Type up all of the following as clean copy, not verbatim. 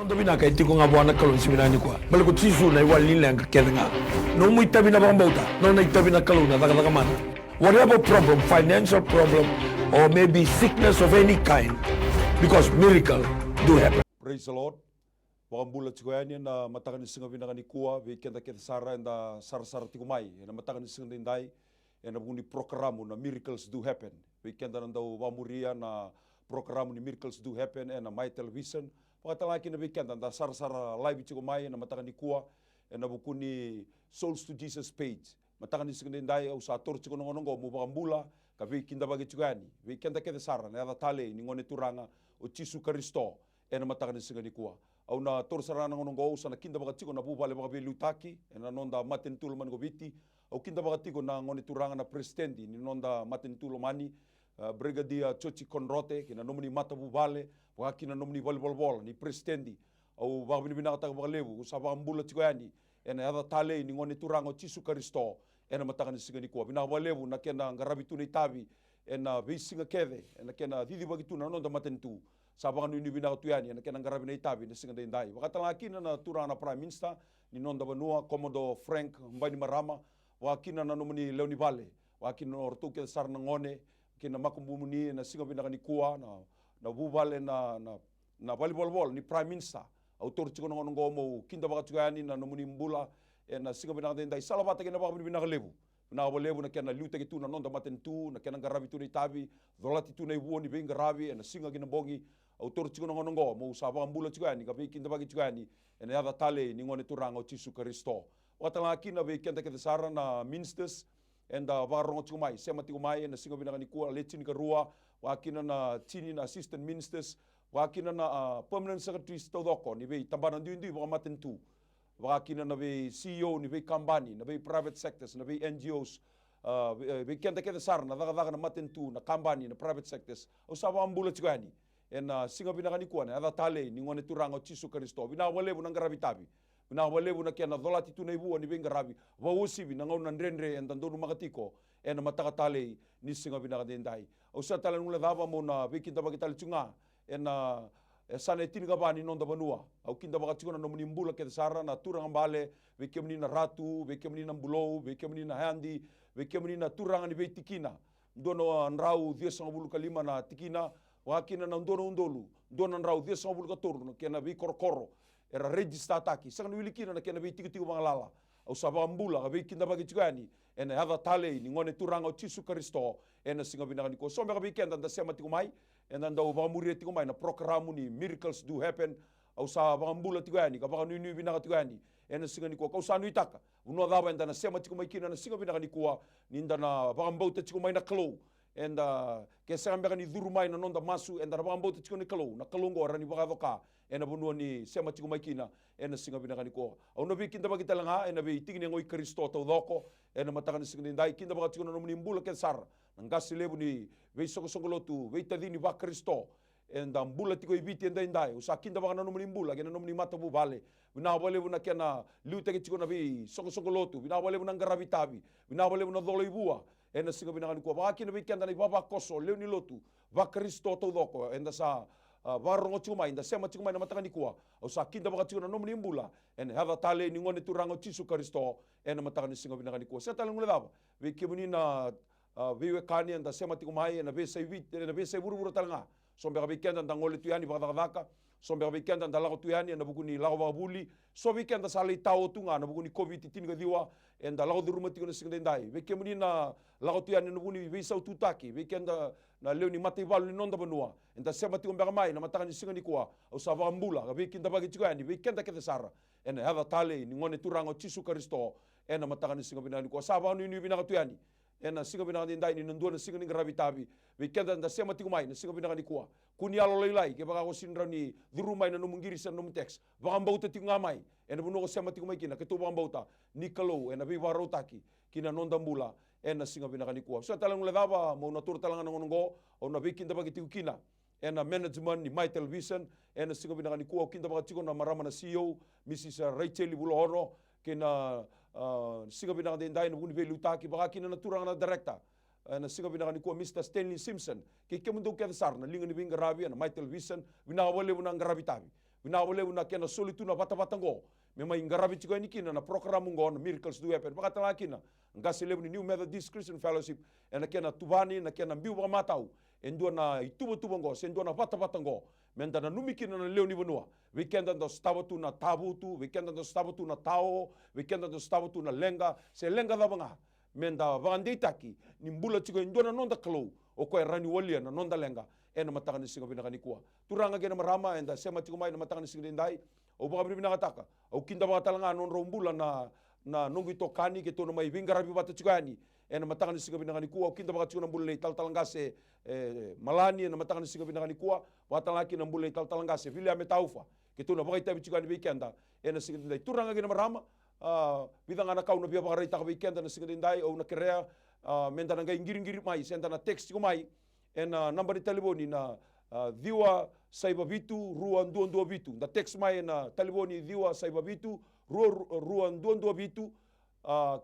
Nonda bina kay tiko nga buwan kalon si binani ko. Balik ko tisu na iwalin lang kakeda nga. No mo itabi na bang bauta. No na itabi na kalon na taka man. Whatever problem, financial problem, or maybe sickness of any kind, because miracle do happen. Praise the Lord. Wakambula chikoyani na matakan ni singa binaka ni kuwa, weekend kita sara na sara tikumai, na matakan ni singa dindai, na buni programo na miracles do happen. Weekend na daw wamuria na programo ni miracles do happen na MaiTV. Pagkatalaki na weekend na sara live tikumai na matakan ni kuwa, na bukuni Souls to Jesus page. Matakan ni singa dindai au sa tor chiko nongo mo wakambula ka weekend bagi chikoyani. Weekend kita sara na ada tale ni ngone turanga o Jesu Kristo na matakan ni singa ni kuwa. Au na torsarana ngono go sana kinda bagatiko na bubale bagabe lutaki na nonda maten tulman go biti au kinda bagatiko na ngoni turanga na presidenti ni nonda maten tulmani brigadia chochi konrote kina nomni mata bubale wa kina nomni volleyball ni presidenti au bagabini binaka bagalebu usaba ambula tikoyani ena ada tale ni ngoni turanga Jesu Kristo ena matakan sigani ko bina balebu na kena ngarabitu ni tabi ena bisinga kede ena kena didi bagitu na nonda maten tu sabangan ni bina tuyani na kenang garabi na itabi na singa dai wakatalaki na turana prime minister ni nonda banua komodo Frank mbani marama wakina na nomni leoni vale wakina ortu ke sar na ngone kina makumbumuni na singa bina ni kuwa na bubale na volleyball ni prime minister autor chiko ngono ngomo kinda baka tuyani na nomni mbula na singa bina dai salabata kina baka bina lebu na lebu na kena luta gitu na nonda matentu na kena garabi tu ni tabi dolati tu na ibuoni be garabi na singa kina bongi autor chiko ngongo mo usaba ambula chikani ka be kinda bagi chikani ene ada tale ni ngone turanga o Jesu Kristo watalaki na be kenta ke sara na ministers and varongo chumai semati kumai na singa binaka ni kuwa letini ka rua wakina na chini na assistant ministers wakina na permanent secretary stodoko ni be tambana ndi ba matentu wakina na be CEO ni be kambani na be private sectors na be NGOs be kenta ke sara na daga na matentu na kambani na private sectors usaba ambula chikani ena singa binaka ni kuane ada tale ni ngone turanga Jesu Kristo bina walebu na ngarabi tabi bina walebu na kena dolati tu nei buo ni bengarabi wa usibi na ngona ndrendre en dondonu magatiko ena mataka tale ni singa binaka dendai o sa tale ngula dava mo na bekinda bagitale tunga ena sane tinga bani nonda banua au kinda bagatiko na nomni mbula ke sara na turanga bale bekemni na ratu bekemni na mbulou bekemni na handi bekemni na turanga ni betikina dono nrau 10 na tikina wakina na undolu dona rau dia sa bulu katur kena bi korkoro era register taki sang wilikina na kena bi tiku mangalala au sabambula ka bi kinda bagi chugani ena hava tale ni ngone turanga o Jesu Kristo ena singa binaka ni ko so ka bi kenda da sema tikumai ena nda ba muri tikumai na programu ni miracles do happen au sabambula tigani ka ba ni binaka tigani ena singa ni ko ka usanu itaka uno dava enda na sema tikumai kina na singa binaka ni ko ninda na ba mbauta tikumai na klo and ke sambeka ni durumai na nonda masu and rabambo te chiko ni kalo na kalungo rani bagadoka ena bunua ni sema chiko maikina ena singa binaka ni ko au no bi kinda bagita langa ena bi tigni ngoi Kristo to doko ena mataka ni singa dai kinda baga chiko no ni mbula ke sar ngasi lebu ni ve soko lotu ve tadini ba Kristo enda mbula tiko ibiti enda indai usa kinda baga no ni mbula kena no ni mata bu vale bina bole buna kena luta ke chiko na bi soko lotu bina bole buna ngaravitabi bina bole buna dolo ibua ena singa binaka ni ko wakina weekend na baba koso leuni lotu va Kristo to doko enda sa varongo chuma inda sema chuma na mataka ni ko o sa kinda baka chuna no mbula ena hava tale ni ngone turango Jesu Kristo ena mataka ni singa binaka ni ko sa tale ngule dava we kibuni na we kani enda sema tikumai ena be sai vit ena be sai buru talanga so be weekend enda ngole tuyani baka so be weekend enda lago tuyani enda bukuni lago babuli so weekend sa le tao tunga na bukuni covid tin ga diwa enda lago duruma tiko singa dai we kibuni na lago tuyani no buni we sau tutaki weekend na leoni mativalu ni nonda banua enda sema tiko mbega mai na mataka ni singa ni kwa au sa vambula ga weekend bagi chikani weekend ke sara ena hava tale ni ngone turango Jesu Kristo ena mataka ni singa binani kwa sa va ni binaka tuyani ena singa binaka dai ni ndua na singa ni gravitabi weekend enda sema tiko mai na singa binaka ni kwa kuni alo leilai ke baga ko sinra ni durumai na no mungiri sa no text baga mbauta tiko ngamai ena buno ko sema tiko mai kina ke to baga mbauta ni kalo ena bi warotaki kina nonda mbula ena singa binaka ni kwa so talang le dava mo na tur talanga ngongo o na bikin da bagiti kina ena management ni MaiTV ena singa binaka ni kwa kinda bagati ko na marama na CEO Mrs. Rachel Bulohoro kina singa binaka dai na buni be lutaki baga kina na turanga na director na singa binaka ni kwa Mr. Stanley Simpson ke kemundo ke sar na linga ni binga rabi na MaiTV binaka wale buna ngarabi tabi Winawale una kena solituna bata-bata ngo. Memang ingarabi chiko ini kina na program ngo na miracles do happen. Pakatala kina. Ngasi lebu ni New Methodist Christian Fellowship. Na kena tubani na kena mbiu ba matau. Endua na ituba-tuba ngo. Sendua na bata-bata ngo. Menda na numikina na leo ni vanua. Weekend ando stava tu na tabu tu. Weekend ando stava tu na tao. Weekend ando stava tu na lenga. Se lenga da banga. Menda vangandei taki. Nimbula chiko endua na nonda kalau. O koe rani walia na nonda lenga. Ena mataka ni singa binaka ni kuwa. Turanga gena marama enda sema chiko mai na mataka ni singa dindai. Au baka binaka taka. Au kinda baka talanga non rombula na nungu ito kani ke tono mai vingarabi bata chiko yani. Ena mataka ni singa binaka ni kuwa. Au kinda baka chiko na mbule talangase Malani ena mataka ni singa binaka ni kuwa. Bata laki na mbule talangase Viliame Taufa. Ke tono baka itabi chiko yani weekenda. Ena singa dindai. Turanga gena marama. Bidang anak kau na biya baka reita ka weekenda na singa dindai. Au na kerea. Menda na ngai ngiri mai. Senda na text chiko mai. Ena namba di telefoni na diwa saiba bitu ruan dua bitu. Da text mai na telefoni diwa saiba bitu ruan dua bitu.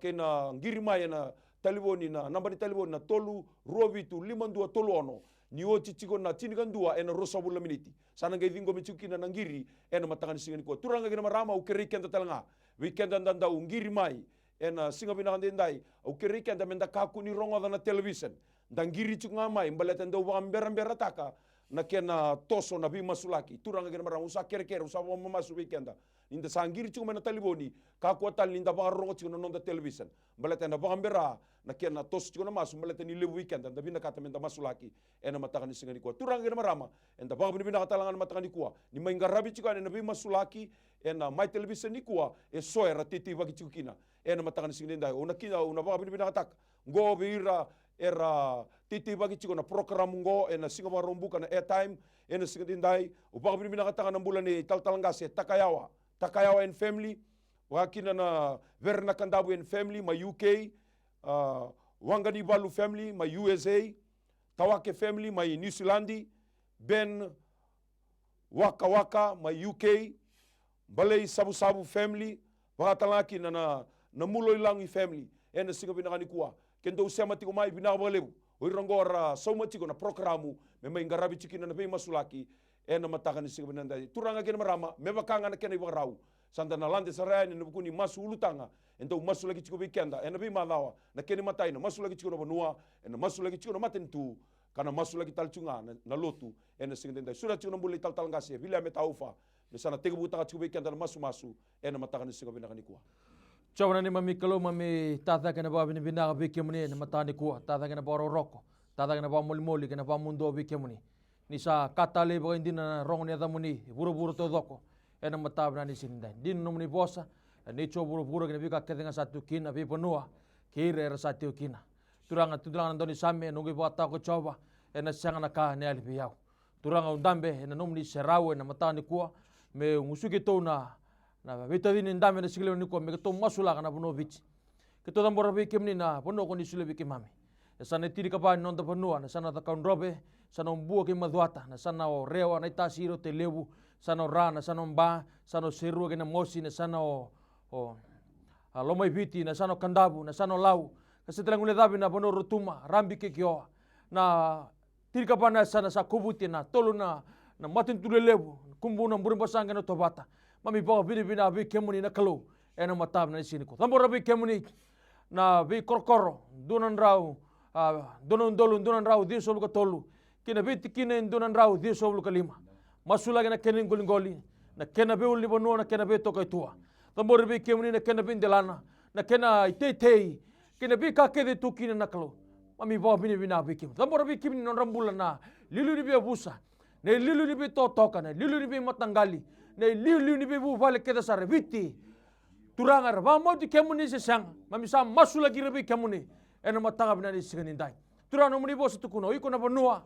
Kena ngiri mai na telefoni na namba di telefoni na tolu rua bitu 52 ono. Ni o chichiko na chinikan dua ena rosabula miniti. Sana ngai vingo michuki na ngiri ena matangan singani ko. Turanga gina marama u kerikenda talanga. Weekend anda u ngiri mai ena singa binakan dendai. U kerikenda menda kaku ni rongo na television. Dangiri chunga mai mbaleta ndo wa mbera taka na kena toso na bima sulaki turanga gena marang usa kere usa wa masu weekenda inda sangiri chunga na taliboni ka ko tal ninda ba rongo chunga no television mbaleta na ba mbera na kena toso chunga masu mbaleta ni le weekenda nda bina kata menda masulaki ena mataka ni singani ko turanga gena marama enda ba bina katalangan mataka ni kuwa ni mainga rabi chunga na bima sulaki ena mai television ni kuwa e soera titi bagi chukina ena mataka ni singani nda una kina una ba bina kataka go bira era titi bagi chiko na program ngo ena singa marombuka na airtime ena singa dindai upaka binibina katanga na bulan ni talangase Takayawa and family wakina na Verna Kandabu and family ma UK Wangani Balu family ma USA Tawake family ma New Zealand Ben Waka ma UK Balei Sabu family wakatalaki na Mulo Ilangi family ena singa binakani kuwa kendo usema tiko mai bina balebu oirongora soma tiko na programu memang ngarabi cikina na bema sulaki ena mataka ni singa binanda turanga kena marama mebakanga na kena ibarau sanda na lande sarani na bukuni masu ulutanga endo masu lagi ciko weekenda ena bema lawa na kena matai na masu lagi ciko na banua ena masu lagi ciko na matentu kana masu lagi talcunga na lotu ena singa denda sura ciko na bule talangase Viliame Taufa na sana tega butanga ciko weekenda na masu ena mataka ni singa binaka ni kuwa. Cawana ni mami kalau mami tata kena bawa bina biki muni na matani kuah tata kena bawa roko tata kena bawa moli kena bawa mundo biki muni nisa kata le bawa indina rong ni muni buru to doko ena mata bina ni sindai din nomuni bosa ni coba buru kena bika ketenga satu kina bi penua kira era satu kina turanga doni same nungi bawa tako coba ena sanga ka ni ali biyau turanga undambe ena nomuni serawe na matani kuah me ngusuki to na vita dini ndame na sigile ni ko me to masula kana bono bichi ke to dambora bi kemni na bono ko ni sule bi kemami sana tiri ka ba non da bono na sana ta kaun robe sana mbuo ke madwata na sana o rewa na itasiro te lebu sana ra na sana mba sana seru ke na mosi na sana o lomai biti na sana kandabu na sana lau kasi telangune dabi na bono rutuma rambi ke kio na tiri ka ba na sana sa kubuti na tolu na matin tule lebu kumbu na burin basanga na tobata mami bawa bina bi kemuni na kalau ena matab na sini ko tambora bi kemuni na bi korkoro dunan rau dunan rau di soblu ka tolu kina bi tikina dunan rau di soblu ka 5 masula na kenin goli na kena be uli bono na kena be to ka tua tambora bi kemuni na kena bin delana na kena itei kina bi ka ke de tukina na kalau mami bawa bina bi kemuni tambora bi kemuni non rambula na lilu ni bi abusa ne lilu ni bi totoka ne lilu ni bi matangali ne liu ni bebu vale keda sare viti turangar va mo di kemuni se sang mami sa masula girabi kemuni ena matanga bina ni sigani dai turano muni bos tukuno iko na bonua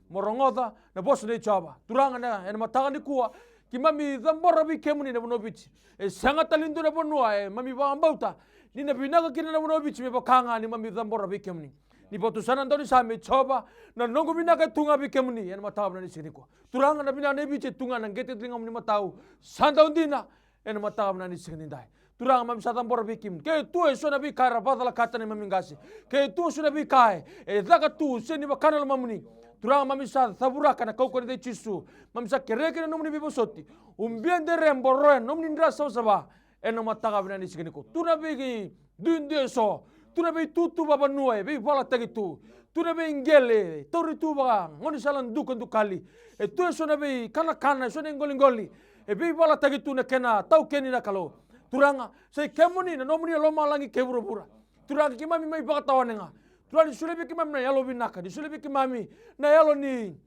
morongoda na bos ne chaba turanga na ena matanga ni kuwa ki mami zambora bi kemuni na bono bichi e sanga talindu na bonua e mami va ambauta ni na binaga kina na bono bichi me bakanga ni mami zambora bi kemuni ni botu sana ndoni same choba na nongo bina ka tunga bi kemuni en matau na ni sini ko turanga na bina ne biche tunga na gete tlinga ni matau sanda undina en matau na ni sini dai turanga mam sadam bor bi kim ke tu e sona bi kara badala kata ni mamingasi ke tu sona bi kai e daga tu seni bakana mamuni Turanga mamisa thaburaka na kaukone de chisu. Mamisa kereke na nomni bibosoti. Umbiende remboroe nomni ndra sosaba. Ena mataga vina ni sigeniko. Tuna bigi duinde so. Tuna bigi tutu baba nuai. Bigi bala tagitu. Tuna bigi ngele. Tori tu baga. Ngoni salan dukan dukali. E tu so na bigi kana. So na ngoli. E bigi bala tagitu na kena. Tau keni na kalo. Turanga. Say kemoni na nomni loma langi keburubura. Turanga kimami mai baka tawanenga. Turani sulebi kimami na yalo binaka. Di sulebi kimami na yalo ni.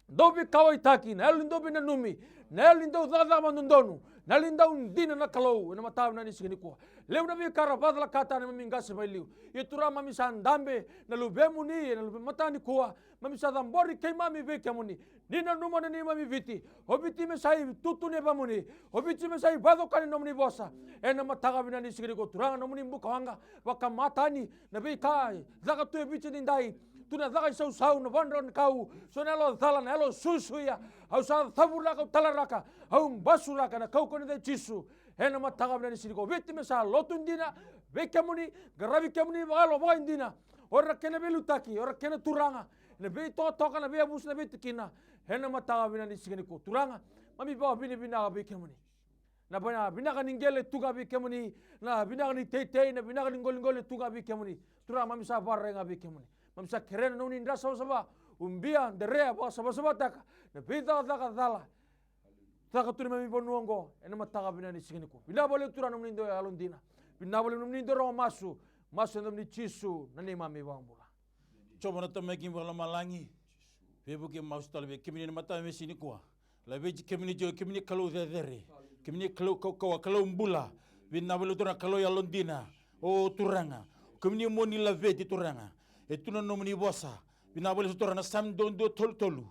Dobi kawai taki. Na yalo dobi na numi. Na yalo ndau zaga mandondonu. Na linda undina na kalau na mataw na nisigini ko. Leo na vikara badla kata na mamingasi bailiu. Itura mami sandambe na lubemu ni na lube matani ko. Mami sadambori kay mami veke muni. Nina numa na ni mami viti. Hobiti me sai tutu ne bamuni. Hobiti me sai bado kani nomni bosa. Na mataga bina nisigini ko turanga nomni mbuka wanga wakamatani na vikai. Zaga tu bichi dindai. Tuna zaga sau na vandron kau. So na lo thala na lo susuya. Au sa thabula ka talaraka. Au basuraka na kau kone de chisu. Hena mataga bina nisigini ko. Viti me sa lotundina. Vekemuni garavi kemuni magalo magindina. Ora kena belutaki, ora kena turanga. Na be toka na be abus na be tikina. Hena mataga bina nisigini ko. Turanga mami bawa bina be kemuni. Na bina ka ningele tuga be kemuni. Na bina ka ni tete na bina ka ningole tuga be kemuni. Turanga mami sa barrenga be kemuni. Mami sa kerena nuni ndra saba umbia nderea ba saba taka. Na bita taka dala. Taka tuni mami bonuongo. Hena mataga bina nisigini ko. Bina boleh turanga nuni ndo alundina. Bina boleh nuni ndo ro masu nuni chisu na ni mami bambula. Coba na tamaki wala malangi. Bebo ke mau stale be kemini mata me sini kwa. La be kemini jo kemini kalau dere. Kemini kalau mbula. Bina belu turanga kalau ya londina. O turanga. Kemini moni la veti turanga. E tuna nomini bosa. Bina belu turanga sam do tolu.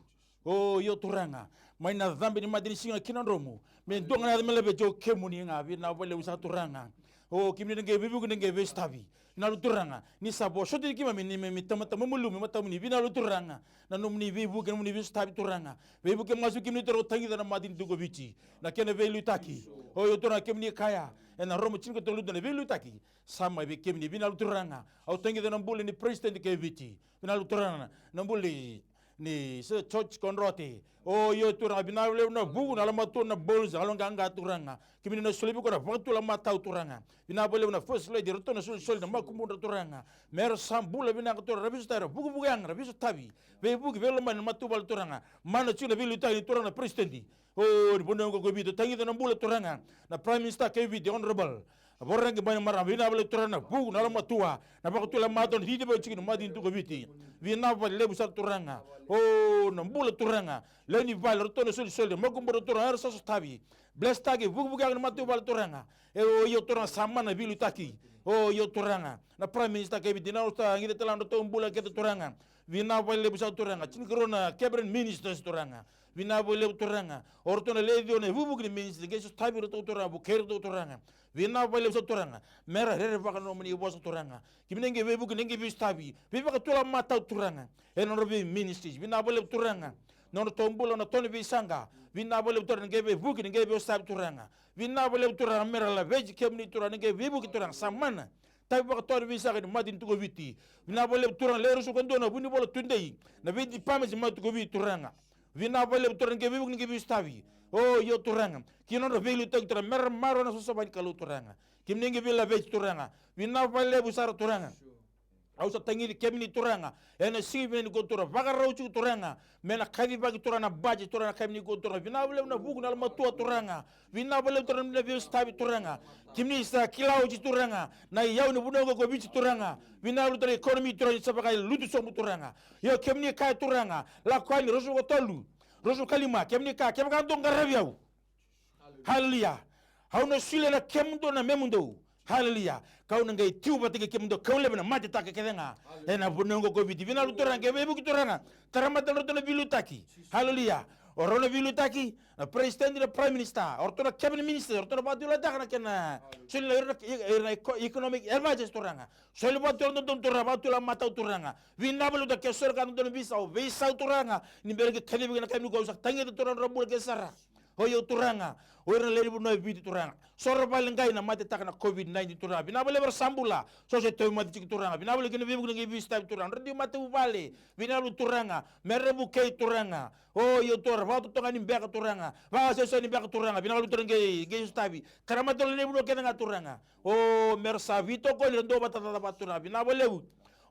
O yo turanga. Mai na dhambi ni madini singa kina romu. Me donga na mele jo kemuni nga bina belu usa turanga. O kemini nge bibu nge vestavi. Na luturanga ni sabo so de kima mi tamata mamulu mi mata muni bina luturanga na nomni vibu ke nomni visu tabi turanga vibu ke masu kimni tero tangi na madin dugo bichi na kene velu taki o yo turanga kemni kaya na romo chinko to ludana velu taki sama be kemni bina luturanga au tangi na mbule ni president ke bichi bina luturanga na mbule ni se church konrote o yo turanga bina le na bugu na lamato na bolza alonga anga turanga kimini na solibi ko na vaktu la matau turanga bina bole na first lady roto na sol na makumunda turanga mer sambula bina ko turanga bisu tara bugu yang bisu tabi be bugu velo man matu bal turanga mana chuna bilu tani turanga president o bono ko bido tangi na mbula turanga na prime minister ke the honorable borang bana mara bina bole turanga bugu na matua na vaktu la maton hidi ba chikin madin tu ko biti bina bole le busar turanga o na mbula turanga leni val roto na sol makumunda turanga sa tabi bless tagi bugu ang matu bal turanga o yo turanga sama na bilu taki o yo turanga na prime minister ke bidina usta ngide telando to mbula ke turanga vina bale busa turanga chin corona cabinet ministers turanga vina bale turanga orto na ledio ne bubu ni minister ke so tabi roto turanga bu ker do turanga vina bale busa turanga mera rere baka no mani bosa turanga kimnenge bebu nenge bis tabi beba tula mata turanga eno robi ministers vina bale turanga non tombulo na toni bisanga vina bole turanga ngebe buki ngebe ostab turanga vina bole turanga mera la veji kemni turanga ngebe buki turanga samana tabi baka toni bisanga ni madin tugo viti vina bole turanga leru su kondo na buni bole tundei na vidi pames matu go viti turanga vina bole turanga ngebe buki ngebe ostabi o yo turanga kino no velu tek turanga mer maro na so bani kalu turanga kimne ngebe la veji turanga vina bole busara turanga ausa tangili kemni turanga ena sibi ni gotura bagarauchu turanga mena kadi bagi turana baji turana kemni gotura vinabule na bugu na matua turanga vinabule turana na vio stabi turanga kimni sa kilao ji turanga na yau ni bunogo go bichi turanga vinabule turana economy turanga sabaka lutu somu turanga yo kemni kai turanga la kwani rosu go tolu rosu kalima kemni ka kemga donga rabiau haleluya hauna sile na kemdo na memundo haleluya kau nangai tiu batike kemdo kau lebena mati taka kedenga ena bunongo go biti vina lutoranga kebe buki toranga taramata rotona bilu taki haleluya orona bilu taki na president na prime minister ortona cabinet minister ortona batula dakana kena sila economic advisors toranga sila batula don toranga batula mata toranga vina balu da kesor kan don visa toranga ni berge kalibi na kami go sak tangi toranga robul kesara o yo turanga o ira le no vidi turanga soro balengai na mate takana covid-19 turanga bina bale bersambula so se to mate tik turanga bina bale kene vibu ngi vista turanga redi mate ubale bina lu turanga merebu kei turanga o yo tor va to ngani beka turanga va se so ni beka turanga bina lu turanga ge stabi karama to le bu kene turanga o mersa vito ko le ndo batata baturanga bina bale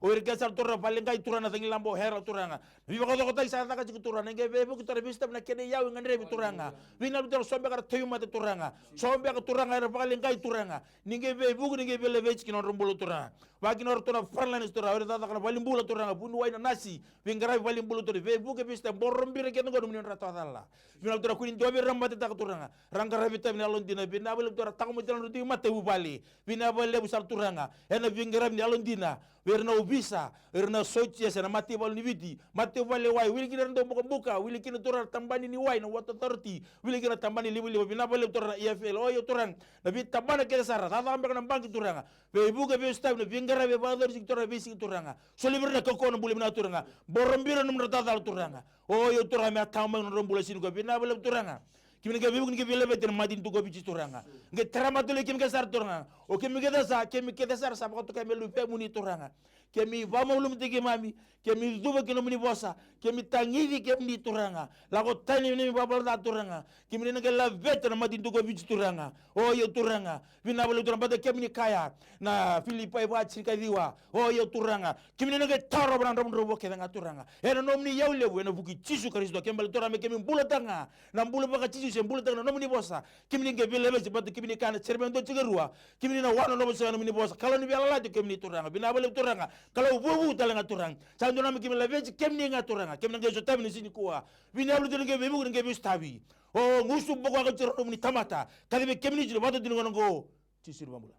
o irgesar turra balengai turana tangi lambo hera turanga viva ko ko tai sa ka ci turana nge be bu tarabista na kene yaw ngane be turanga vina lu sombe kar tayu mate turanga sombe ka turanga era balengai turanga ninge be bu ninge be le vech kino rumbulo turanga wa kino turna farlanes turanga ora ta kana balimbulo turanga bunu wayna nasi vingara balimbulo turanga be bu ke bista borombire kene godum ni rata dalla vina turra kunin dobe ramate ta turanga rangara vitamina londina bina bele turra takmo jalan ruti mate bu bali bina bele bu sar turanga ena vingara ni alondina verna ubisa erna socia sana mati bal ni vidi mati vale wai wili kina ndo buka wili kina tora tambani ni wai na wata torti wili kina tambani libu bina bale tora EFL o yo toran na bit tambana ke sara ta ambe kana banki turanga be buga be stab na vingara be badar sik tora be sik turanga so liberna ko kono bule bina turanga borombira num rata dal turanga o yo tora me atama no rombula sin ko bina bale turanga kimi ke bibu ke bile beten madin to go bici turanga nge tramatole kimi ke sar turanga o kimi ke dasa kimi ke dasar sa ko to ke melu pe muni turanga kemi vamo lum tege mami kemi duba kino muni bosa kemi tangidi kemi turanga la ko tani ni babal da turanga kemi ne la vete na madin to go bici turanga o yo turanga vina bolu turanga bada kemi kaya na filipa e wa chika diwa o yo turanga kemi ne taro brando robo ke nga turanga era nomni yawle we na buki chisu kristo kembal turanga kemi bula tanga na bula baka chisu se bula tanga nomni bosa kemi ne vele be bada kemi kana serbendo chigarua kemi na wano no bosa nomni bosa kala ni bela la kemi turanga vina bolu turanga kalau bubu talanga turang sandu nami kimi la veji kemni nga turanga kemni nga jotabi ni sini kuwa vini ablu tenge bebu nge bistabi o ngusu boko ka tiro ni tamata kadibe kemni jiro bado dingo ngo chisir bambula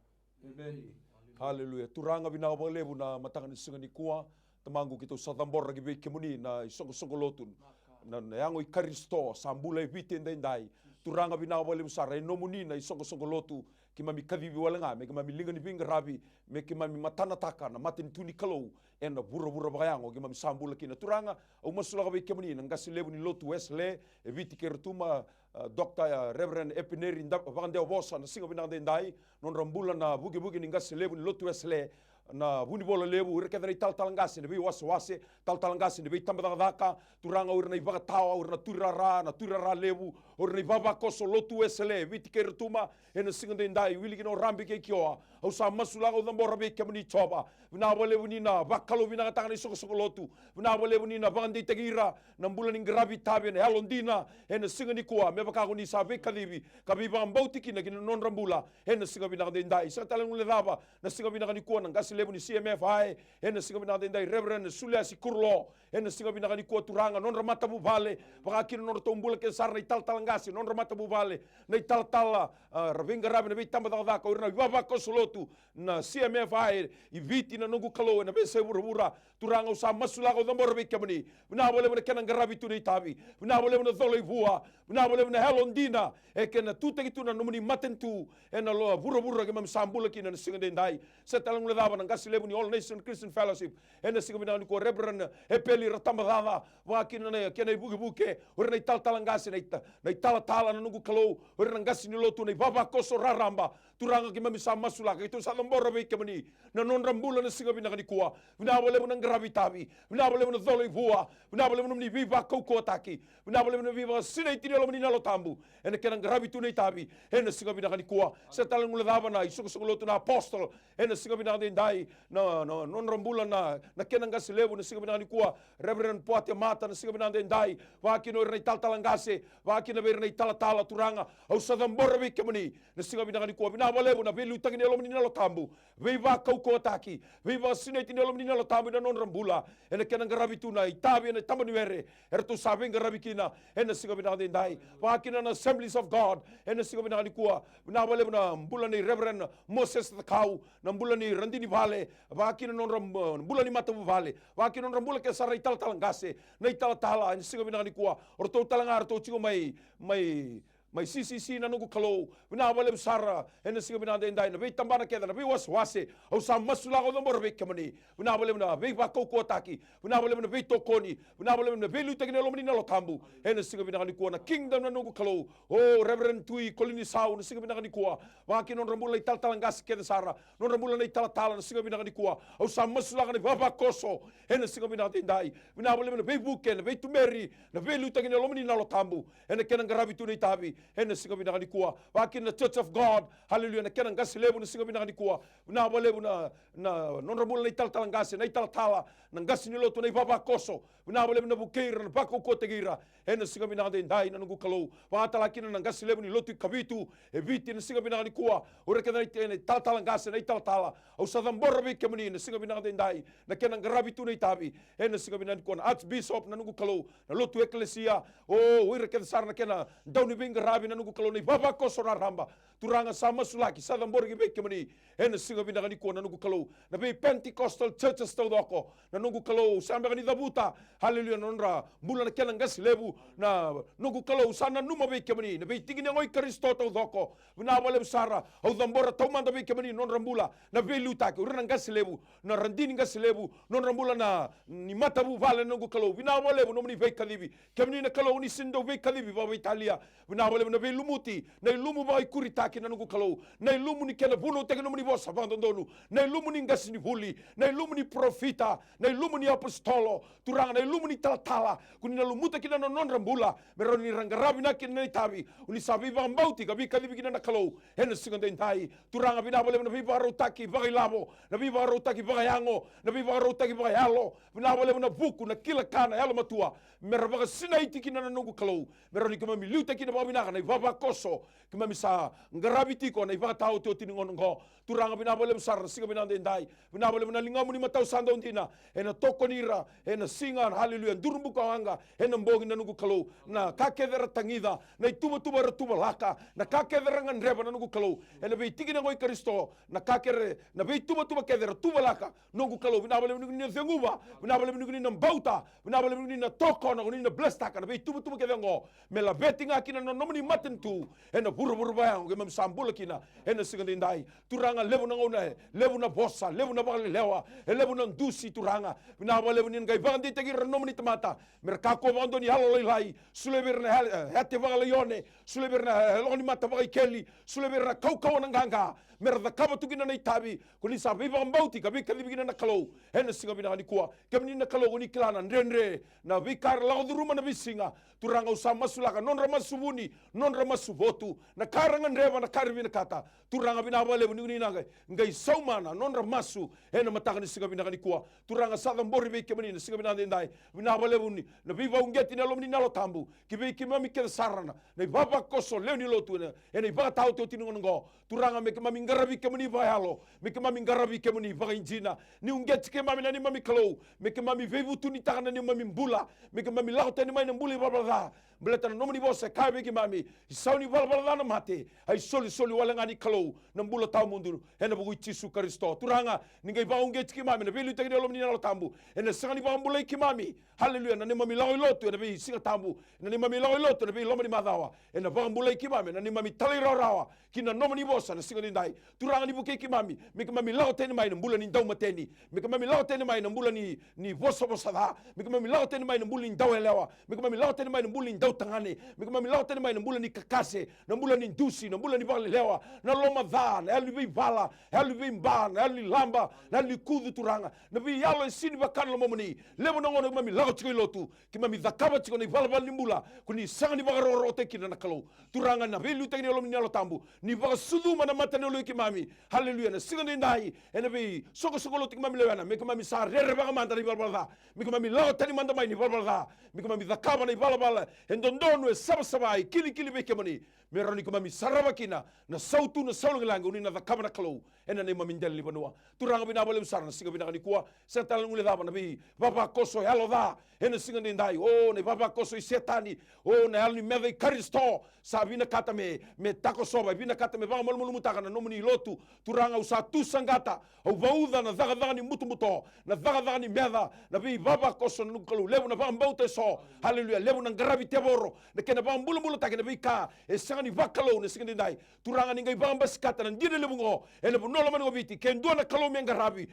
Haleluya. Turanga vina lebu na matanga ni singa ni kuwa tamangu kita satambor ragi be kemuni na isongo lotun na yango ikaristo sambula vite ndai turanga vina lebu sara nomuni na isongo lotu kimami kavivi walanga me kimami lingani vinga rabi me kimami matana taka na matin tuni kalau ena bura bayango kimami sambula kina turanga au masula be kemuni na ngasi lebu ni lotu wesle eviti kertuma Dr. Reverend Epineri vande bosa na singa binang dai non rambula na bugi ni ngasi lebu ni lotu wesle na buni bola lebu ur kedari tal ngasi ne bi wase tal ngasi ne bi tambada daka turanga ur na ibaga tawa ur na turara lebu ur na baba koso lotu wesle viti kertuma ena singa dai wili kino rambi ke kioa au sa masula o dambora be kemni choba vina bole bunina bakalo vina tanga soko lotu vina bole bunina bandi tegira na mbula ni gravi tabe ne halondina ena singa ni kuwa me baka ni sabe kalibi kabi bambauti kina kina non rambula ena singa vina dai sa talang le daba na singa vina ni kuwa na ngasi lebu ni CMF ai ena singa vina dai Reverend Sulia Sikurlo ena singa vina ni kuwa turanga non ramata bu vale baka kina non tombula ke sarna ital ngasi non ramata bu vale na ital ravinga rabi na bitamba da ka urna baba ko solotu na CMF ai iviti na nungu kalo na bese bura turanga usa masula ko dambor be kamni na bole na kenan garabi tu tabi na bole na thole vua na bole na helondina e kena tu te tu na numuni matentu e na lo bura ke mam sambula kina na singa dai setalang le daba na ngasilebu ni All Nation Christian Fellowship e na singa bina ko Reverend Epeli ratamba dava wa kina na kena buke urna ital talangasi na itala na nungu kalo urna ngasi ni lotu na baba koso raramba turanga ki mami sama sulaka itu sa lambora be kemani na non rambula na singa bina ni kuwa vina bole na gravitabi vina bole na thole vua vina bole na ni viva koko taki vina bole na viva sina itini lo menina lo tambu ene kena gravitu nei tabi ene singa bina ni kuwa sa talang mula dava na isoko lotu na apostol ene singa bina dai na non rambula na kena ngasilebu na singa bina ni kuwa Reverend Poate Mata na singa bina dai wa kino na talangase wa kino na tala turanga au sa lambora be kemani na singa bina ni kuwa vina bole na velu tangi lo menina lo tambu viva koko taki viva sina itini lo menina lo tambu na non rambula ene kena gravitu na itabi ene tamani were ertu sabe ngarabikina ene singa bina dai wa kino na Assemblies of God ene singa bina ni kuwa vina bole na mbula ni Reverend Moses Kau na mbula ni Randini Vale wa kino non mbula ni Matavu Vale wa kino non mbula ke sara ital ngase na ital ene singa bina ni kuwa orto talanga orto chigo mai mai sisi na nugu kalau vina wale sara ena singa vina dendai na vei tambana keda na vei waswase au sa masula ko nombor vei kamani vina wale na vei ba ko taki vina wale na vei tokoni vina wale na vei luta kinelo mani nalo tambu ena singa vina ni kuana kingdom na nugu kalau oh reverend tui kolini sau na singa vina ni kua wa kinon rambula ital talangas keda sara non rambula na ital tala na singa vina ni kua au sa masula ni baba koso ena singa vina dendai vina wale na vei buken na vei tumeri na vei luta kinelo mani nalo tambu ena kena ngarabi tu ni tabi ena singa vina ni kua wa kin na church of god hallelujah na kena ngasi lebu na singa vina ni kua na wale na non rambula na ital talangas na ital tala na ngasi ni loto na baba koso na wale na bukeira na bako ko tegira ena singa vina dendai na nugu kalau wa tala kin na ngasi lebu ni loto kabitu e viti na singa vina ni kua ora kena na ital talangas na ital tala au sa dambora be kemani na singa vina dendai na kena ngarabi tu ni tabi ena singa vina ni kua archbishop na nugu kalau na loto eklesia oh ora kena sar na kena dauni binga rabi na nugu kalau ni baba koso ramba turanga sama sulaki sa dambora be kemani ena singa vina ni kua na nugu kalau na be Pentecostal churches tau doko na nugu kalau samba ni dabuta hallelujah nonra mula na kena ngas lebu na nugu kalau sana numa be kemani na be tingina ngoi Kristo tau doko na wale sara au dambora tau manda be kemani nonra mula na be luta ke urana ngas lebu na randini ngas lebu nonra mula na ni matabu vale nugu kalau vina wale no mani be kalibi kemani na kalau ni sindo be kalibi ba Italia vina wale na be lumuti na lumu ba kurita ke na nugu kalau na lumu ni kena buno te no mani bosa vandondonu na lumu ni ngas ni huli na lumu ni profita na lumu ni apostolo turanga na lumu ni tala kuni na lumuta kina no non rambula mero ni rangarabi na kina tabi uni sabi ba mbauti ka bi kalibi kina na kalau hena singonde ntai turanga bina bole na bi ba rotaki ba ilabo na bi ba rotaki ba yango na bi ba rotaki ba yalo bina bole na buku na kila kana yalo matua mero ba sinaiti kina na nugu kalau mero ni kama miluta kina ba bina na baba koso kama misa ngarabi tiko na ba tao to tiningon ngo turanga bina bole sar singa bina dendai bina bole na lingamu ni matau sando ndina ena tokonira ena singa hallelujah durumbu kawanga ena mbongi na nugu kalau na kakedera tangida na tuba ratuba laka na kakedera nganreba na nugu kalau ena be tigina ngoi Kristo na kakere na be tuba kedera tuba laka nugu kalau bina bole ni zenguba bina bole ni na mbauta bina bole ni na toko na ni na blastaka na be tuba kedera ngo mela betinga kina no nomni matentu ena buru bayang ke mamsambula kina ena sigandindai turanga lebu na ngona lebu na bossa lebu na bale lewa lebu na dusi turanga bina bole ni ngai bandi tegi nomni tamata merkako bando ni halo lai suleberna hate vale yone suleberna loni mata vai kelli suleberna kau na nganga merda kaba tukina na itabi kuni sabi ba mbauti kabi kali bigina na kalau ena singa bina ni kuwa kemni na kalau ni klana ndrenre na vikar la duruma na bisinga turanga usama sulaka non rama subuni non rama subotu na karanga ndreva na karbi na kata turanga bina bale ni nanga ngai saumana non ramasu ena mataka ni singa bina ni kuwa turanga sadam bori be kemni na singa bina ndai bina bale ni na viva ungeti na lomni nalo tambu kibe kimami ke sarana na baba koso leoni lotu ena iba tau to tinungo turanga me kemami ngarabi kemni vayalo me kemami ngarabi kemni vainjina ni ungeti kemami na ni mami kalau me kemami vevu tu ni takana ni mami mbula me kemami lauta ni mai na mbuli baba beleta no mani bosa kai be kemami sauni baba na mate ai soli wala ngani kalau na mbula tau mundur ena bugu Yesu Kristo turanga ningai ba ungeti kemami na velu tagi lomni nalo tambu ena sangani ba mbula kemami hallelujah na ni mami lao lotu na be singa tambu na ni mami lao lotu na be lomani madawa ena ba mbula kemami na ni mami talira rawa kina no mani bosa na singa ndai turanga ni buke kemami me kemami lao teni mai na mbula ni ndau mateni me kemami lao teni mai na mbula ni bosa da me kemami lao teni mai na mbula ni ndau elewa me kemami lao teni mai na mbula ni ndau tangane me kemami lao teni mai na mbula ni kakase na mbula ni ndusi na mbula ni vale lewa na loma dha na eli bi vala eli bi mba na eli lamba na eli kudu turanga na bi yalo sini bakana lo momoni levo na ngono mami lao chiko lotu kemami dhakaba chiko ni vala vala ni mbula kuni sanga ni bagaro rote kina na kalau turanga na velu teni lo mini lo tambu ni baga suduma na mata lo kemami hallelujah na singa ndai ena bi soko lo tikmami lewana me kemami sa rere baga manda ni balbala me kemami lao teni manda mai ni balbala me kemami dhakaba ni balbala endondonu e sabai kili be kemani me roni kemami sarabakina na sautu na saulanga uni na dhakaba na kalau ena ne mami ndeli banua turanga bina bole usara na singa bina ni kuwa setala ngule daba na bi baba koso helo da ena singa ndai o ne baba koso setani o ne alni meve Kristo sabina kata me tako soba bina kata me banga molmu mutaka na nomuni lotu turanga usa tu sangata au vauda na daga ni mutu na daga ni meda na bi baba koso nukalu levu na bamba ute so hallelujah levu na ngarabi teboro na kena bamba bulu take na bika e sanga ni vakalo na singa dai turanga ningai bamba skata nan dine lebungo ele bunola man ngobiti ken dona kalo mengarabi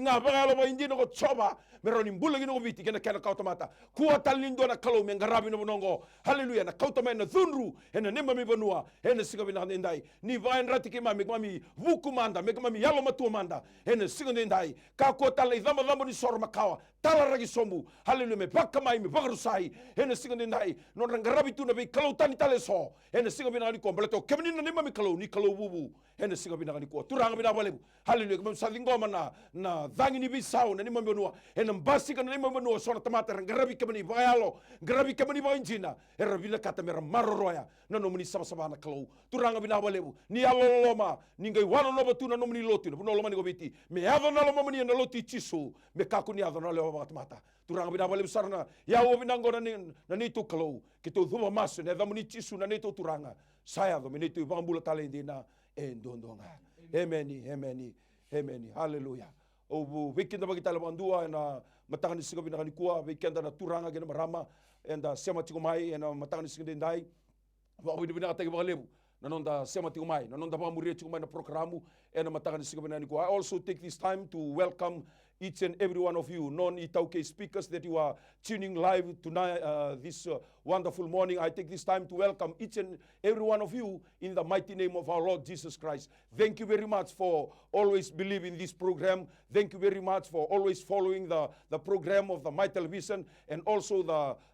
nga bagalo ba indi no choba meroni mbula gino ngobiti kena kena kautamata kuwa talindo na kalo mengarabi no bonongo haleluya na kautama na thunru ena nema mi banua ena singa bina ndai ni vain ratike mami vuku manda mami yalo matu manda ena singa ndai ka ko talai dama ni sor makawa tala ragi sombu haleluya me bakka mai me bagarusai ena singa ndai no rangarabi tu na be kalau tani tale so ena singa bina ni ko beleto kemni na nema mi kalau ni kalau bubu ena singa bina ni ko turanga bina balebu haleluya kemam salingoma na dhangi ni bisau na nema banua ena mbasi kana nema banua sona tamata rangarabi kemni bayalo garabi kemni ba injina era bina kata mera maroroya na nomni sama na kalau turanga bina balebu ni aloloma ningai wano no batuna nomni loti no loma ni gobiti me ava na loma ni na loti chisu me kaku ni ava na le mata turanga bina balebu sarna ya o bina ngona ni tu kalau kitu thuma masu ne dhamuni chisu na ni tu turanga saya do me tu bambula talendina endondonga amen haleluya o weekend ba kita labandua na matanga ni singa bina ni kuwa weekend na turanga gena marama enda sema tikomai ena matanga ni singa dai wa bina kata ba lebu nanonda sema tikomai nanonda ba muria tikomai na programu ena matanga ni singa bina ni kuwa. I also take this time to welcome each and every one of you non-Itauke speakers that you are tuning live tonight, this wonderful morning. I take this time to welcome each and every one of you in the mighty name of our Lord Jesus Christ. Thank you very much for always believing this program. Thank you very much for always following the program of the My Television and also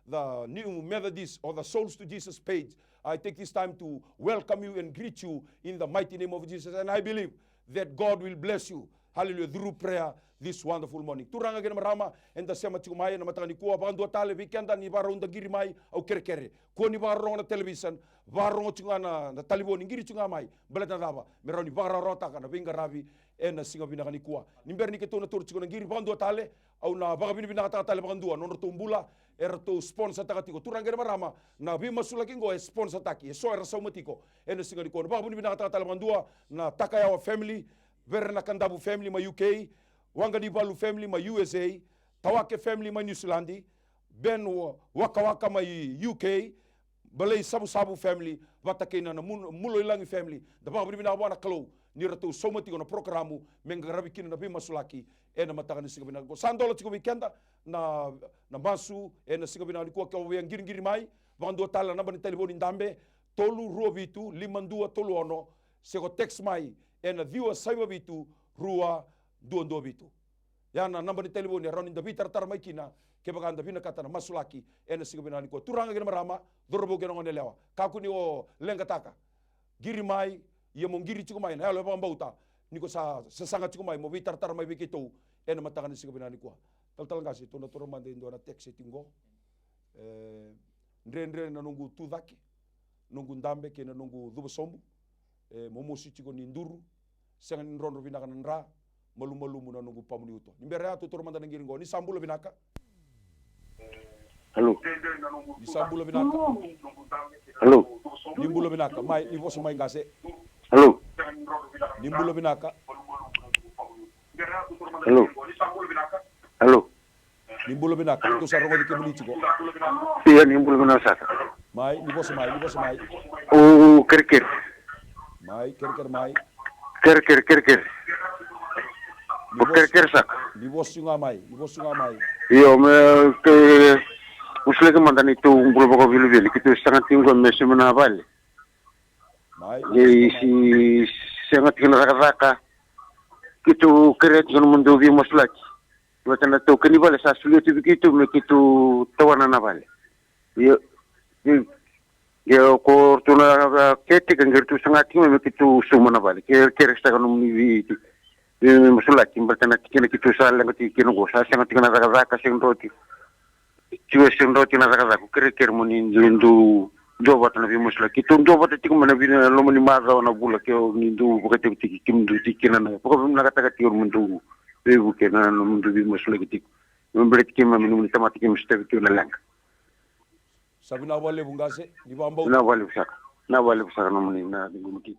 the New Methodist or the Souls to Jesus page. I take this time to welcome you and greet you in the mighty name of Jesus. And I believe that God will bless you. Hallelujah. Through prayer this wonderful morning. Turanga gena marama enda sema tikumai na matanga ni kuwa bandu atale weekenda ni baro unda giri mai au kere ko ni baro na television baro tunga na taliboni ngiri tunga mai belata daba meroni baro rota kana binga rabi ena singa bina ni kuwa nimberni ke tona tur na ngiri bandu atale au na baga bina ta tale bandu no tumbula era to sponsor takatiko turanga gena marama na bi masula kingo sponsor taki so era saumatiko ena singa ni ko baga bina ta tale bandu na takaya family verna kandabu family ma UK Wangani Balu family ma USA, Tawake family ma New Zealand, Ben Waka ma UK, Balay Sabu family, Watakena na Mulo Ilangi family, the Babu Bina Wana Kalo, near to Somati on a programu, Mengarabikin na Bima Sulaki, and a Matagani Sigabina. Sandola Tico Weekenda, na Masu, and a Sigabina Koka and Girimai, Vando Tala Naban Telebon in Dambe, Tolu Robitu, Limandua Toluono, Sego Tex Mai, and a viewer Saibabitu, Rua. Duondo bitu. Yana namba ni telefoni ron inda bitar tar maikina ke baganda bina katana masulaki ena sigabina ni ko turanga gena marama dorobo gena ngone lewa kaku ni o lenga taka giri mai ye mon giri chikumai na lo bambauta ni ko sa sanga chikumai mo bitar tar mai bikito ena mataka ni sigabina ni ko tal ngasi to na toro mande ndo na text tingo ndre na nungu tudaki nungu ndambe ke na nungu dubo sombu momo sichiko ni nduru sanga ni ronro bina kana ndra malu muna nungu pamuni uto nimbere atu toro manda ngiri ngo ni sambulo binaka halo ni sambulo binaka halo nimbulo binaka mai ni voso mai ngase halo nimbulo binaka halo halo nimbulo binaka to sa rongo de kemuli chiko iya nimbulo binaka mai ni voso mai o kerker mai mai kerker Kerker sak. Di bos nga mai. Iyo me ke usle ke mandan itu umbul bako bilu kitu sangat tinggal mesu menabal. Mai. Si sangat kena raka kitu keret kan mundugi maslaki. Watan to kanibal sa sulit begitu me kitu tawana nabal. Iyo ko tuna ketik kan gertu sangat me kitu sumana bal. Kerker sak kan umni Musulaki bertanya kena kita soal yang kita nunggu saya sangat kena raga sing roti ciwe sing roti na raga ku kere muni ndu jobat na bi musulaki tu jobat tik mana bi lo muni maza na bula ke ndu bukati tik kim ndu tikina na poko na kata kati mundu be buke na mundu bi musulaki tik membret kim minu tamati kim step tu na lang sabina wale bungase di bambau na wale saka no muni na ngumuti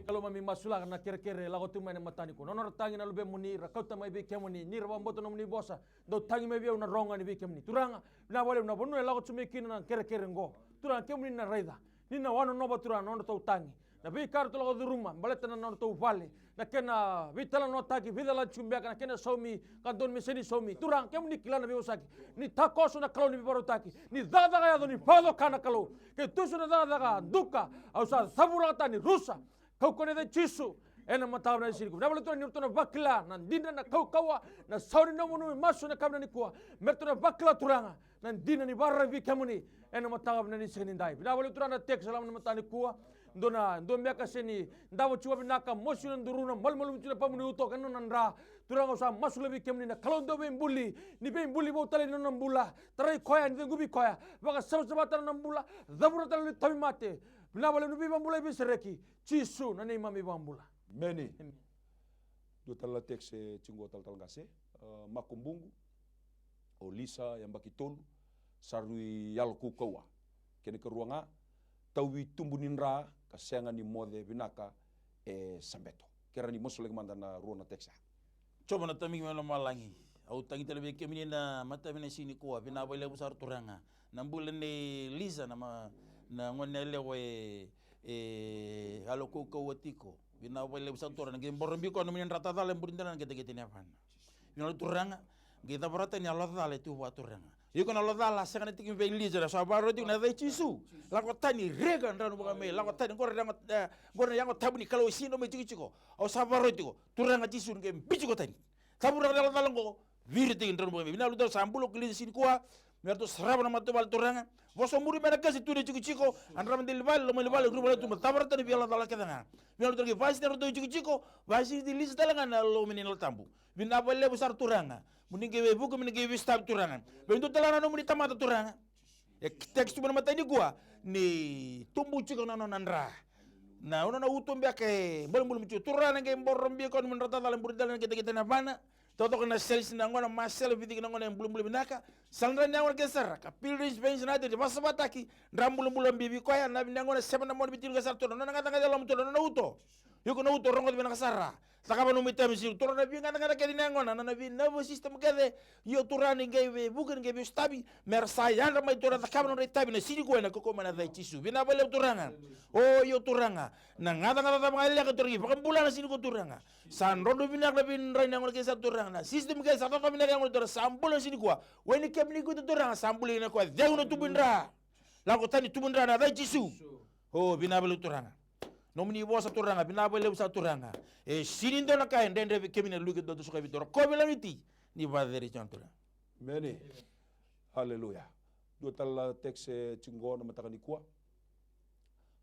kalau mami masula na kere lago tu mane matani ko nono tangi na lube muni rakauta mai be kemuni ni rabamboto no muni bosa do tangi mai be una ronga ni be kemuni turanga na wale na bonu lago tu mekina na kere ngo turang kemuni na raida ni na wano nova turang no tau tangi na vi kartu lago di rumah baleta na no tau vale na kena vitala no taki vidala chumbia na kena somi kanton meseni somi turang kemuni kilana bi osaki ni takoso na kalau ni baro taki ni dada ya ni fado kana kalau ke tusu na dada duka au sa sabura tani rusa kau kone de chisu ena matau na siriku na bala tu ni tuna bakla na dinda na kau kawa na sauri na munu masu na kamna ni kuwa mertuna bakla turanga na dinda ni barra vi kemuni ena matau na ni senindai na bala tu na tek salam na matani kuwa dona meka seni ndawo chua binaka mosu na duruna malmalu chuna pamuni uto kanu nandra turanga sa masu lebi kemni na kalondo be mbuli ni be mbuli bo tale na mbula tarai koya ni gubi koya baka sabata na mbula zabura tale tabi mate na bala nubi bambula be sereki chisu na nei mami bambula Meni. Do tala tekse chingo tal ngase makumbungu o lisa yang bakitolu sarui yalku kawa kene keruanga tawi tumbuninra kasenga ni mode binaka sambeto kera ni mosulek mandana ruona teksa Coba na taming melo malangi. Au tangi talabe kemini na mata mena sini kuwa bina bole busar turanga. Nambule ne Lisa na ngonele halo ko watiko. Bina bole busar turanga ngem borombi ko no minen rata dale mbundana ngete ne afana. Bina turanga ngeta barata ni Allah dale tu wa turanga. Yiko na Allah dala sanga tikim be Lisa sa baro ti na dai chisu. La ko tani rega ndano buka me la ko tani ngor yang tabuni kalau sino me chiko. Au sa baro ti ko turanga chisu ngem bichiko tani. Sabura dala dala ngo virte ndano buka me bina lu do sambulo kili sini kuwa merto saraba na matu bal turanga. Voso muri mena kasi tu chiko andram del val lo mel val grupo tu tabarata ni biala dala kedanga. Bina lu vasi na do chiko vasi di Lisa dala na lo menino tambu. Bina bale besar turanga. Muninge we buku muninge we stab turanga. Bento talana no munita mata turanga. Teks tu mata ni gua ni tumbu chiko na nandra. Na una na utumbe ke bolum chu turana ke borombi kon mun rata dalam burdal kita na bana. Toto kana sales na ngona masel bidik na ngona bulum binaka. Sandra na ngona kesar. Kapil ris bench na de basabataki. Rambulum bibi ko ya na ngona sema na mon bitil kesar turana na ngata dalam turana na uto. Yuko na uto rongo binaka sara. Takaba no mitam sil turana bi ngata ke dinangona na bi nervous system kade yo turani ngebe bukan ngebe stabi mersaya na mai turana takaba no retabi na sini ko na ko mana dai chisu bina bale turanga o yo turanga na ngata bangalia ke turgi pakambula na sini ko turanga san rodo binak na bin raina ngol ke sa turanga na system ke sa ta binak ngol turanga sambul na sini ko weni kemni ko turanga sambul na ko de uno tubindra la ko tani tubindra na dai chisu o bina bale turanga nomini bosa turanga bina bale sa turanga sinindo na kain dende kemina luke do suka vitor ko belamiti ni vaderi chantura Meni. Haleluya. Do tala tekse chingo na matakani kuwa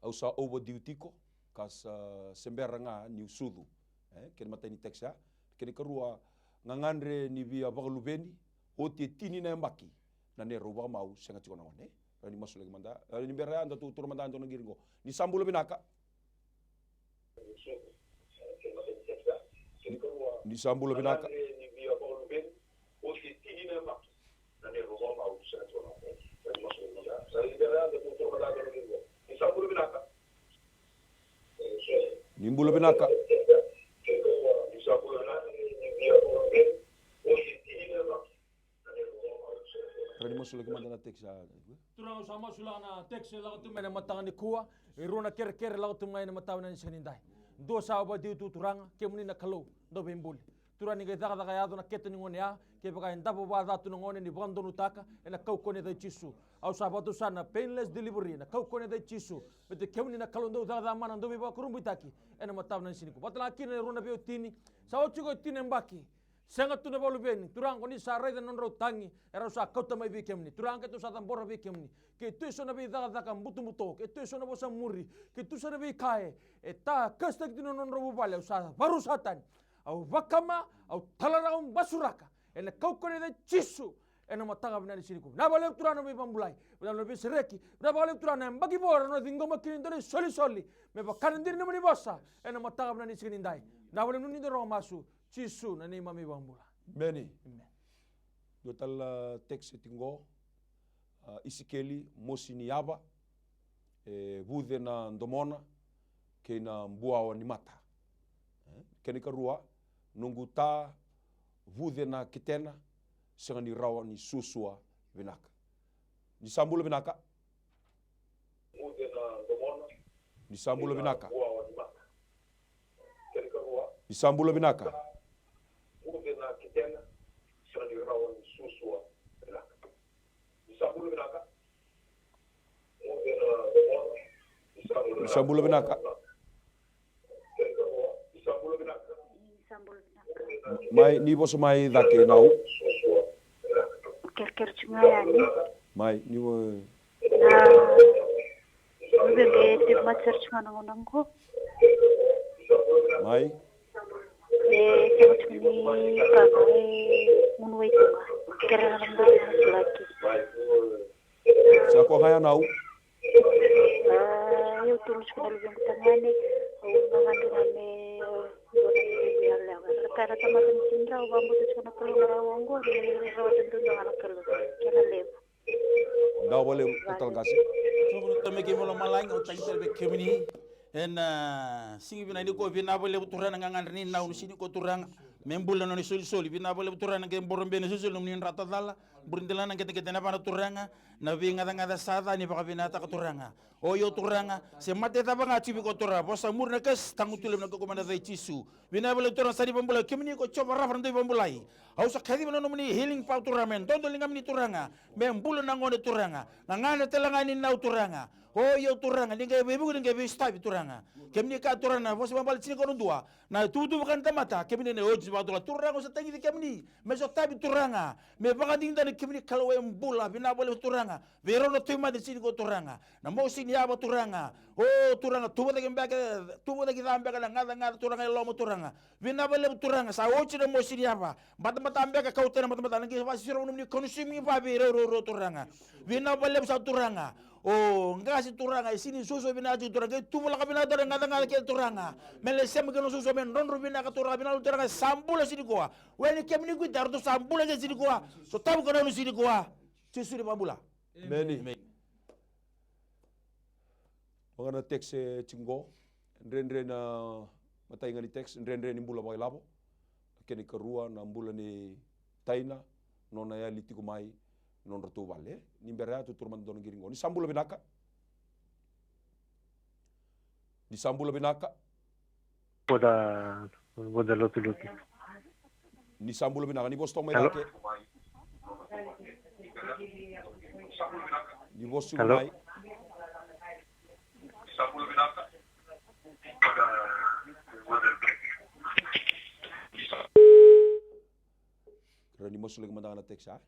au sa over duty ko kas semberanga ni usudu ken matani teksa ken karua ngangandre ni via bagalubeni o te tini na mbaki na ne roba mau senga chiko na ngone ni masulek manda ni beraya anda tu tur manda ando ngiringo ni sambulo binaka ni sambulo binaka ni mbulo binaka Rani masulek manda teksa turang sama sulana tekse lago tu mena matangani kuwa iruna ker lago tu mena matawna ni senindai do sawa di tu turanga kemuni na kalau do bembuli turani ga daga ya na ketani ngone ya ke baka ndabo ba datu ngone ni bondo nutaka ena kau kone da chisu au sabatu sana painless delivery na kau kone da chisu bete kemuni na kalau do daga mana do be ba kurumbu taki ena matawna sini ko batla kine runa be tini sawo chiko tini mbaki senga tu na bolu beni turang ko ni sarai da non rotangi era sa kauta mai be kemni turang ke tu sa tambora be kemni ke tu so na be daga mutu ke tu so na bosa muri ke tu so na be kae eta kasta tino non robu bale sa baru satan au vakama au talarang basuraka ena kau kone da chisu ena mataga bina sini ko na bale turana be bambulai na be sereki na bale turana mbagi bora no dingo makini ndore soli me bakanan dir namani bosa ena mataga bina sini ndai na bale nuni do masu chisu na ni mami bambula Meni. Do tala tekse tingo isikeli mosini yaba vude na ndomona ke na mbua ni mata keni karua nungu ta vude na kitena senga ni rawa ni susua binaka ni sambulo binaka Ni Sambula Binaka. Ni Sambula Binaka. Ni Sambula Binaka. Mai ni boso mai dake nau. Ker chungayani. Mai ni wo Bebe tip macer chunganangonangko. mai Kemot ni pagai munway tunga. Kera nalang lagi. sa ko kaya nau. Yung tulus ko yung tangani. Nangandu kami Kaya tamarin sindra bambu tu cuma perlu merawanggo rawatan tu jangan kalau kena lep. Da wale total gasi. So tame ke mo malang o tang terbe kemini en singi bina ni ko bina bole turana ngangan ni naun sini ko turang membula no ni sol bina bole turana ke borom bene sol no ni rata dala burindela na kete na para turanga na vinga ngada sada ni baka binata ka turanga o yo turanga se mate ta banga tibi ko turanga bosa murna kes tangutulem na ko komanda dai tisu bina bole turanga sadi bambula kemini ko coba rafan dai bambulai au sa khadi no ni healing pa turamen tondo lingam ni turanga membula na ngone turanga ngana telanga ni nau turanga o yo turanga ninga bebu ninga be stabi turanga kemni ka turanga bosa bambal sini ko ndua na tutu bukan tamata kemni ne oji ba turanga sa tangi kemni meso tabi turanga me banga dinda ni kemni kalau embula bina bole turanga vero no tema di sini ko turanga na mo sini aba turanga o turanga tuwa de gambaka na ngada turanga lo mo turanga bina bole turanga sa ochi de mo sini aba mata ambeka kautena mata ngi wasiro no ni konsumi ba vero ro turanga bina bole sa turanga o ngasi turanga sini suso bina ju turanga tuwa la bina dara ngada ke turanga mele sem ke no suso men ron bina ka turanga sambula sini ko weni kemni ku dardo sambula ke sini ko so tabu ko no sini ko Suri babula. Meni. Mga na text chingo, ndre na matay nga ni text, ndre ni mbula mga labo. Kini karua na mbula ni Taina, no na ya liti kumai, non ratu vale. Ni berea tu turman dono giringo. Ni Sambula Binaka. Ni Sambula Binaka. Boda lotu. Ni Sambula Binaka. Ni bostong may lake. Ni bosu mai. Rani mosu lagi mandang na teks ah.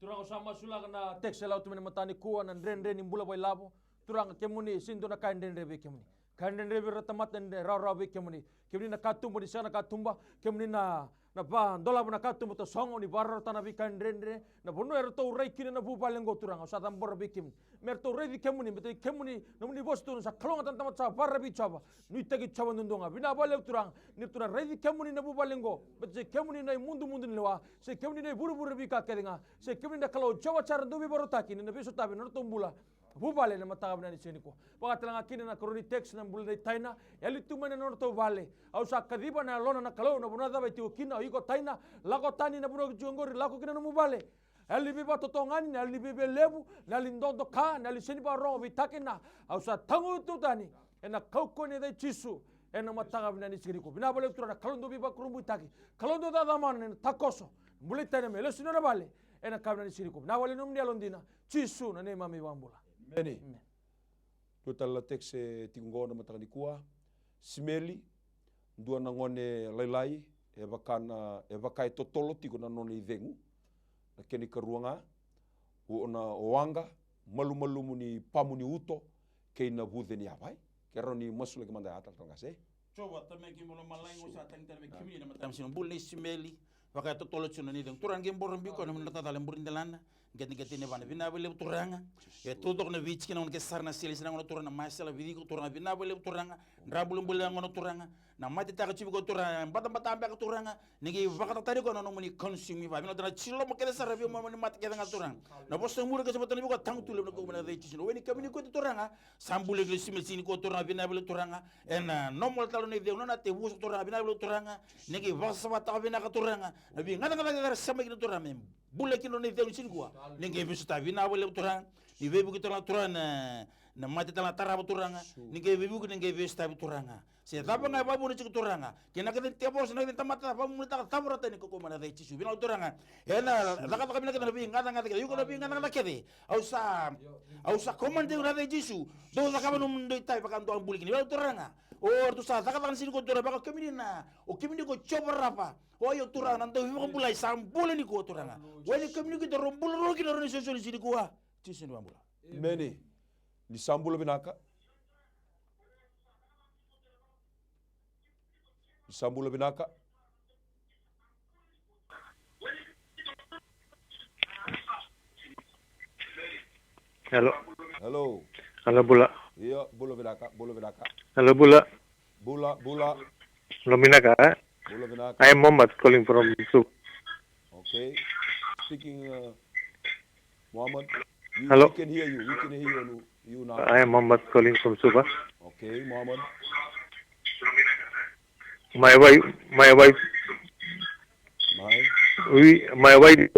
Turang sama sula na teks la tu matani kuan and ren ni bula boy labo. Turang kemuni sindo na kain ren rebe kemuni. Kain ren rebe ratamat and raw be kemuni. Kemuni na katumba di sana katumba kemuni na ba dola na katumba to songo ni barra tana bi kain ren na bono er to rei kina na bu balengo turang sa tam bor be kemuni. Mer to rei kemuni beto kemuni no ni bostu sa klonga tan tamat sa barra bi chaba. Ni tagi chaba ndonga bina bale turang ni turang rei kemuni na bu balengo. Beto kemuni na mundu ni lewa. Se kemuni na buru bi ka kedenga. Se kemuni na kalau chaba char do bi borotaki ni na beso tabi no tombula. Bubale na matagab na ni sini ko. Pakatalang akin na koroni text ng bulay Taina, yalitu man na to vale. Au sa kadiba na lona na kalaw na bunada ba tiu kina iko Taina, lako tani na bunog jungori lako kina no mubale. Ali biba totongan na ali bibe lebu na lindondo ka na lisini ba ro bitakina. Au sa tangu tutani ena kauko ni dai chisu ena matagab na ni sini ko. Binabale tu na kalondo biba kurumbu taki. Kalondo da daman na takoso. Bulay Taina me lesino na vale ena kabna ni sini ko. Nawale num ni alondina chisu na ne mami wambula. Meni. Total la text tingo na matang ni kuah. Simeli dua na ngone lailai e vakai totolo tigo na none ivengu. Na keni karuanga o na oanga malu muni pamuni uto kei na bude ni abai. Kero ni masu lagi mandai atal tongase. Coba também que mo malai ngo sa tang terbe kemini na matam sino bul ni simeli vakai totolo chuna ni deng turang game borom biko na mnata dalem burindelana gati ne bana bina bele turanga e tudok na vich kina on ke sarna silis na ngono turanga masala vidi ko turanga bina bele turanga drabulum bele ngono turanga na mati ta chibi ko turanga bata ambe ko turanga nigi vakata tari ko no muni consumi va bina dana chilo mo kele sarabio mo mani mati keda turanga na bosto muru ke sebotani ko tang tulem ko mena de chisino weni kamini ko turanga sambule ke simel sini ko turanga bina bele turanga en normal talo ne de no na te bus turanga bina bele turanga nigi vasa ta bina ka turanga na bi ngana sama ki turanga mem bule kilo ne de sini ko ninge bisu ta bina bele turanga ni vebu ki turanga na mate tala taraba turanga ninge bebu ninge vesta turanga se tapa ngai babu ni turanga kena kete tebos na kete tamata babu ni ta tabra tani ko mana dai tisu bina turanga ena laka taka bina kete bi ngata ngata yuko na bi ngata ngata kete au sa komande una dai tisu do laka banu ndo tai pakan do ambuli kini turanga o tu sa taka taka sini ko turanga baka kemini na o kemini ko chobarapa o yo turanga ndo bi ko bulai sambule ni ko turanga wani kemini ko rombul roki na roni sosoli sini ko tisu ni ambula Meni ni sambulo binaka. Sambulo binaka. Hello. Hello. Hello Bula. Iya, bulo binaka, bulo binaka. Hello Bula. Bula. Hello Minaka. Bulo binaka. I am Mohammed calling from Suva. Okay. Speaking Muhammad. Hello. We can hear you. We can hear you now. I am Mohammed calling from Suva. Okay, Muhammad. My wife. My. My wife.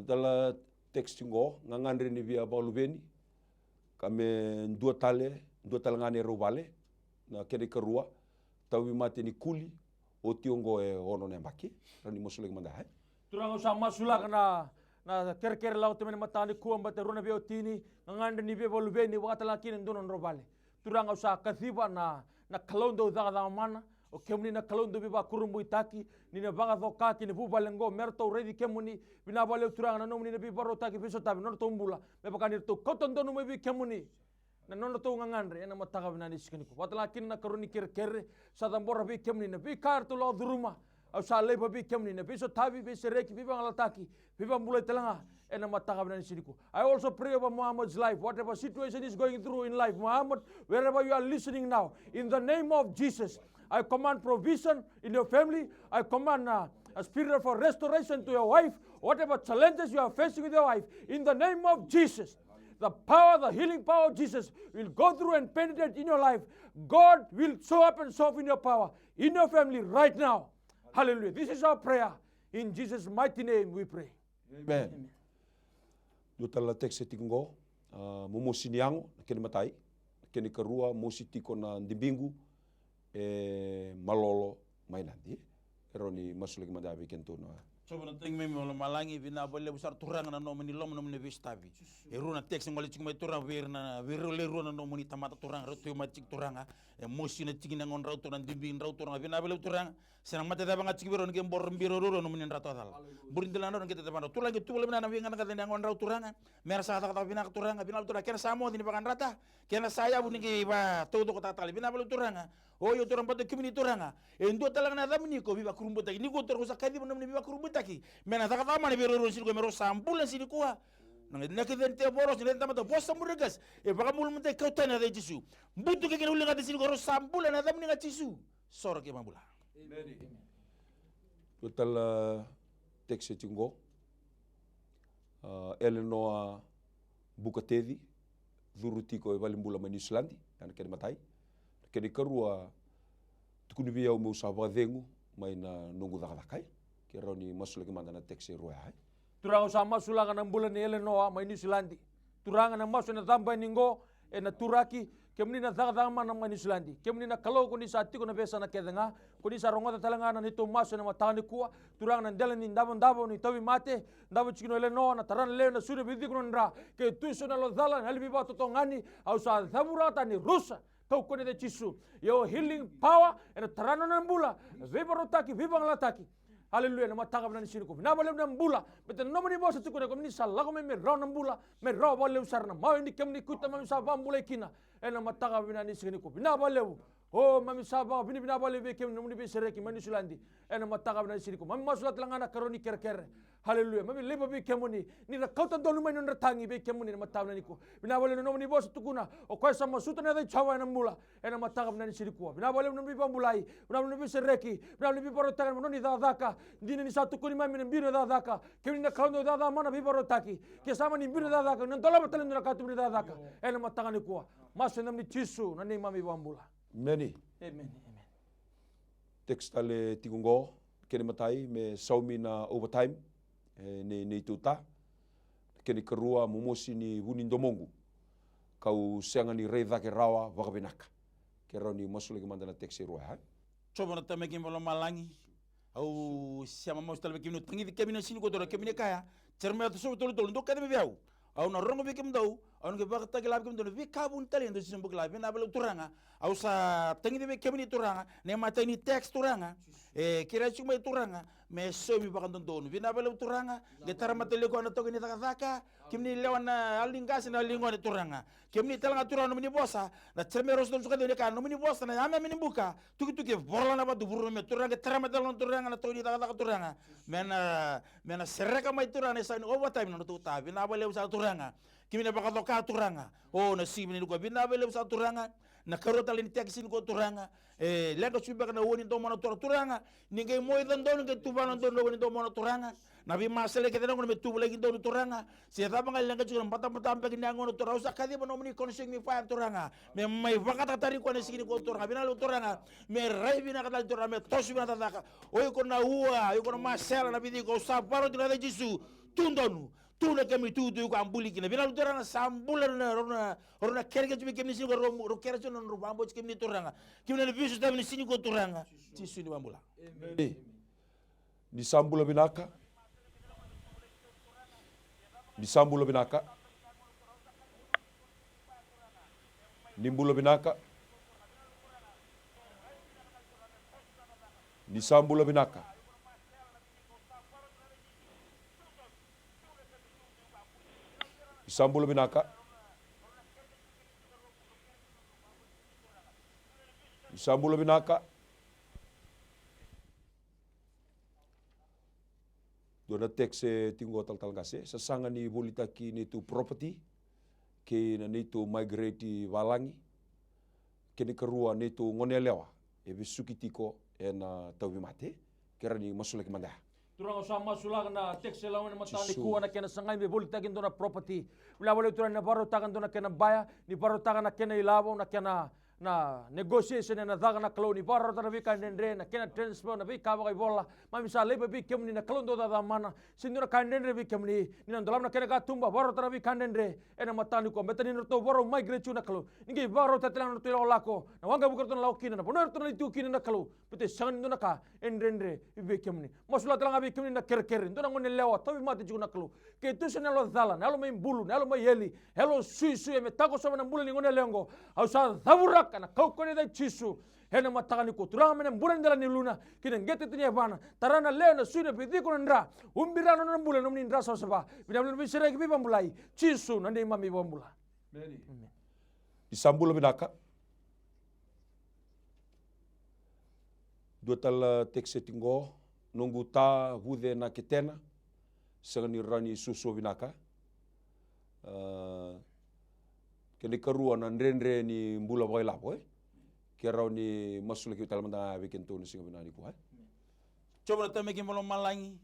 Tala texting go ngangandre ni via balubeni. Kame dua tale ngane robale na kene kerua. Tawi mate ni kuli o tiongo e ono ne mbaki. Rani mosuleng mandai. Turang sa masula kana na ker lau temen matani kuam bate runa beo tini ngande ni beo lubeni wakatala kinen donon robale. Turang sa kathiba na kalondo daga mana o kemuni na kalondo biba kurumbu itaki ni na baga thoka ki ni buba lengo merto redi kemuni bina bale turang na nomuni na biba rotaki biso tabi nono tombula me bakani to kotondo me bi kemuni na nono to ngangandre na mataka bina ni sikeni ko watala kin na karuni ker sa dambora bi kemuni na bi kartu lo duruma au sa leba bi kemuni na biso tabi biso reki biba ngalataki biba mulai telanga and I also pray over Muhammad's life, whatever situation is going through in life. Muhammad, wherever you are listening now, in the name of Jesus, I command provision in your family. I command a spirit for restoration to your wife. Whatever challenges you are facing with your wife, in the name of Jesus, the power, the healing power of Jesus will go through and penetrate in your life. God will show up and show up in your power, in your family right now. Hallelujah. This is our prayer. In Jesus' mighty name we pray. Amen. Dutala tekse tingo, mumosi niango, kene matai, kene karua, mosi tiko na ndibingu, malolo mainandi. Eroni masulagi madabi kento na. So na ting meme wala malangi bina bole busar turang na no mani lom no mani vistavi. Eruna tekse ngoli chik mai turang virna virole runa no mani tamata turang rotu machik turanga. Mosi na chik ngon rautu na ndibing rautu na bina bole turang. Senang mate da banga chik biro ngem bor mbiro ruro no mani ratu dal. Burindela no ngete tabano tulang ke tulang bina na winga ngata ngon rautu turanga. Mer sa kata bina turanga bina turang kena samo dini bagan rata. Kena saya buning ke ba todo kota tali bina bole turanga. Oh yo turang pada kemini turanga. Endo talang na damni ko biba kurumbu taki ni ko turang sa kadi mo biba kurumbu taki. Mena taka tama ni biro sini ko mero sampul sini ko. Nang nakiden te boros ni tama to bosa murigas. E baka mul mute ko tana de jisu. Butu ke kena ulinga de sini ko sampul na damni nga jisu. Soro ke mambula. Total tekse tingo. Elenoa Bukatedi, Zurutiko e Valimbula Manislandi, and kene matai. Kene karua tukuni bia o meu sabadengu mai na nungu dakakai. Kira ni masulagi mandana tekse ruai. Turang sa masula ng bulan ni Elenoa may New Zealand. Turang na masu na tambay ningo e na turaki kemni na dagdama ng New Zealand. Kemni na kalo kundi sa ati ko na besa na kedenga kundi sa rongota talanga na nito masu na matani kuwa turang na ndela ni ndabo ni tawi mate ndabo chikino Elenoa na taran leo na suri bidi kuno ndra ke tuiso na lodhala na libiba totongani au sa thamurata ni rusa kau kone de chisu yo healing power and tarano na mbula viva rotaki viva ngalataki. Haleluya, nama tagap na nisini ko. Nabalem na mbula, bete nomani bosa tuko na komni salago me raw na mbula, me raw balem sarna. Mau ini kemni kuta mami sa bambula kina. Nama tagap na nisini ko. Nabalem. Oh, mami sabang bini binabale be kem nomni be sereki mani sulandi. Nama tagap na nisini ko. Mami masulat langana karoni ker. Haleluya. Mami leba be kemuni. Ni na kautan dolu mai nondra tangi be kemuni nama tagap na niko. Binabale nomani bosa tukuna. O koi sama suta na dai chawa na mbula. Nama tagap na nisini ko. Binabale nomni bambulai. Binabale nomni sereki. Binabale be porotakan mononi dadaka. Dini ni satu kuni mami nembiro dadaka. Kemni na kaundo dada mana be porotaki. Ke sama ni biro dadaka. Nantola batalen na katu biro dadaka. Nama tagap ni ko. Masu namni chisu na ni mami bambula. Meni. Amen. Tekstale tigungo kene matai me saumi na overtime ne tuta keni kerua mumosi ni wunindomongu kau senga ni reidha ke rawa wakabenaka ke rau ni masule ke mandana teksi rua ha Coba na tame kim bala malangi au siama mau stal kim no tangi di kemina sini ko tora kemina kaya cerme to so tolo tolo ndo kada biau au na rongo bikim dau au nge bakta ke lab kim do vi kabun tali ndo simbuk lab na bala turanga au sa tangi di kemini turanga ne mata ni text turanga kira cuma turanga me so mi bakan don vi na bala turanga ge taramate ko na to ni taka kimni lewana alingas na lingon turanga kimni talanga turanga mini bosa na cerme ros don suka de ka no mini bosa na ame mini buka tuki borla na badu buru me turanga taramate lon turanga na to ni taka turanga mena sereka mai turanga sa no overtime no to ta vi na bala usa turanga kimi na baka toka turanga o na si mini ko bina bele sa turanga na karota lini tek sin ko turanga lego suba kana woni do mona turanga ninge moy dan do nge tubana do woni do mona turanga na bi masele ke tanong me tubu lagi do turanga si ta bangal lenga jura pata pata ampe kini ngono turanga sa kadi bono mini konsing mi fa turanga me mai bakata tari ko ne sini ko turanga bina lo turanga me rai bina kata turanga me tos bina tata o ko na ua o ko na masela na bidi ko sa paro tira de jisu tundonu tuna kami tu ko ambuli kina bina turanga sambulan na rona kerga tu kemi sini ko ro kerga tu no bambo kemi turanga kemi na bisu ta sini ko turanga ti sini bambula di sambula binaka di sambula binaka nimbula binaka di sambula binaka di sambula binaka di sambula binaka dona tekse tinggo tal gase sasanga ni bolita ki ni tu property ke na ni tu migrate walangi ke ni kerua ni tu ngonelewa e bisuki tiko e na tawi mate kera ni masula ki manda Turang sama sulang na tekse lawan matani kuwa na kena sangai me bolita kin dona property ula boleh turang na baru takan dona kena baya ni baru takan na kena ilabo na kena na negotiation na daga na kalau ni baru tara vika nendre na kena transfer na vika bagai bola ma misal lebe vika mni na kalau doda da mana sindura kandendre vika mni ni na dalam na kena gatumba baru tara vika nendre ena matani ko betani no baru migrate na kalau ningi baru tatelang no tilo lako na wanga bukur ton laukina na bonar ton itu kina na kalau bete sangan no ka endrendre vika mni masula telang vika mni na kerker ndo na ngone lewa tawi mate juna kalau ke tu sene lo dala na lo mai bulu na lo mai yeli hello sui me tako sama na bulu ni ngone lengo au sa thaburak kana kau kone dai chisu hena matakani ko turanga mena bulan dala ni luna kina ngete tinya bana tarana leo na sune piti ko ndra umbirano na bulan nomni ndra so saba bina bulan bisere ki bambulai chisu na ndi mami bambula di sambula binaka dua tal tekse tinggo nunggu ta hude na ketena sengani rani susu binaka kini kerua na ndrendre ni mbula boy lapo kera ni masule ki talmanda weekend to ni singa binani ko coba na tame kim bala malangi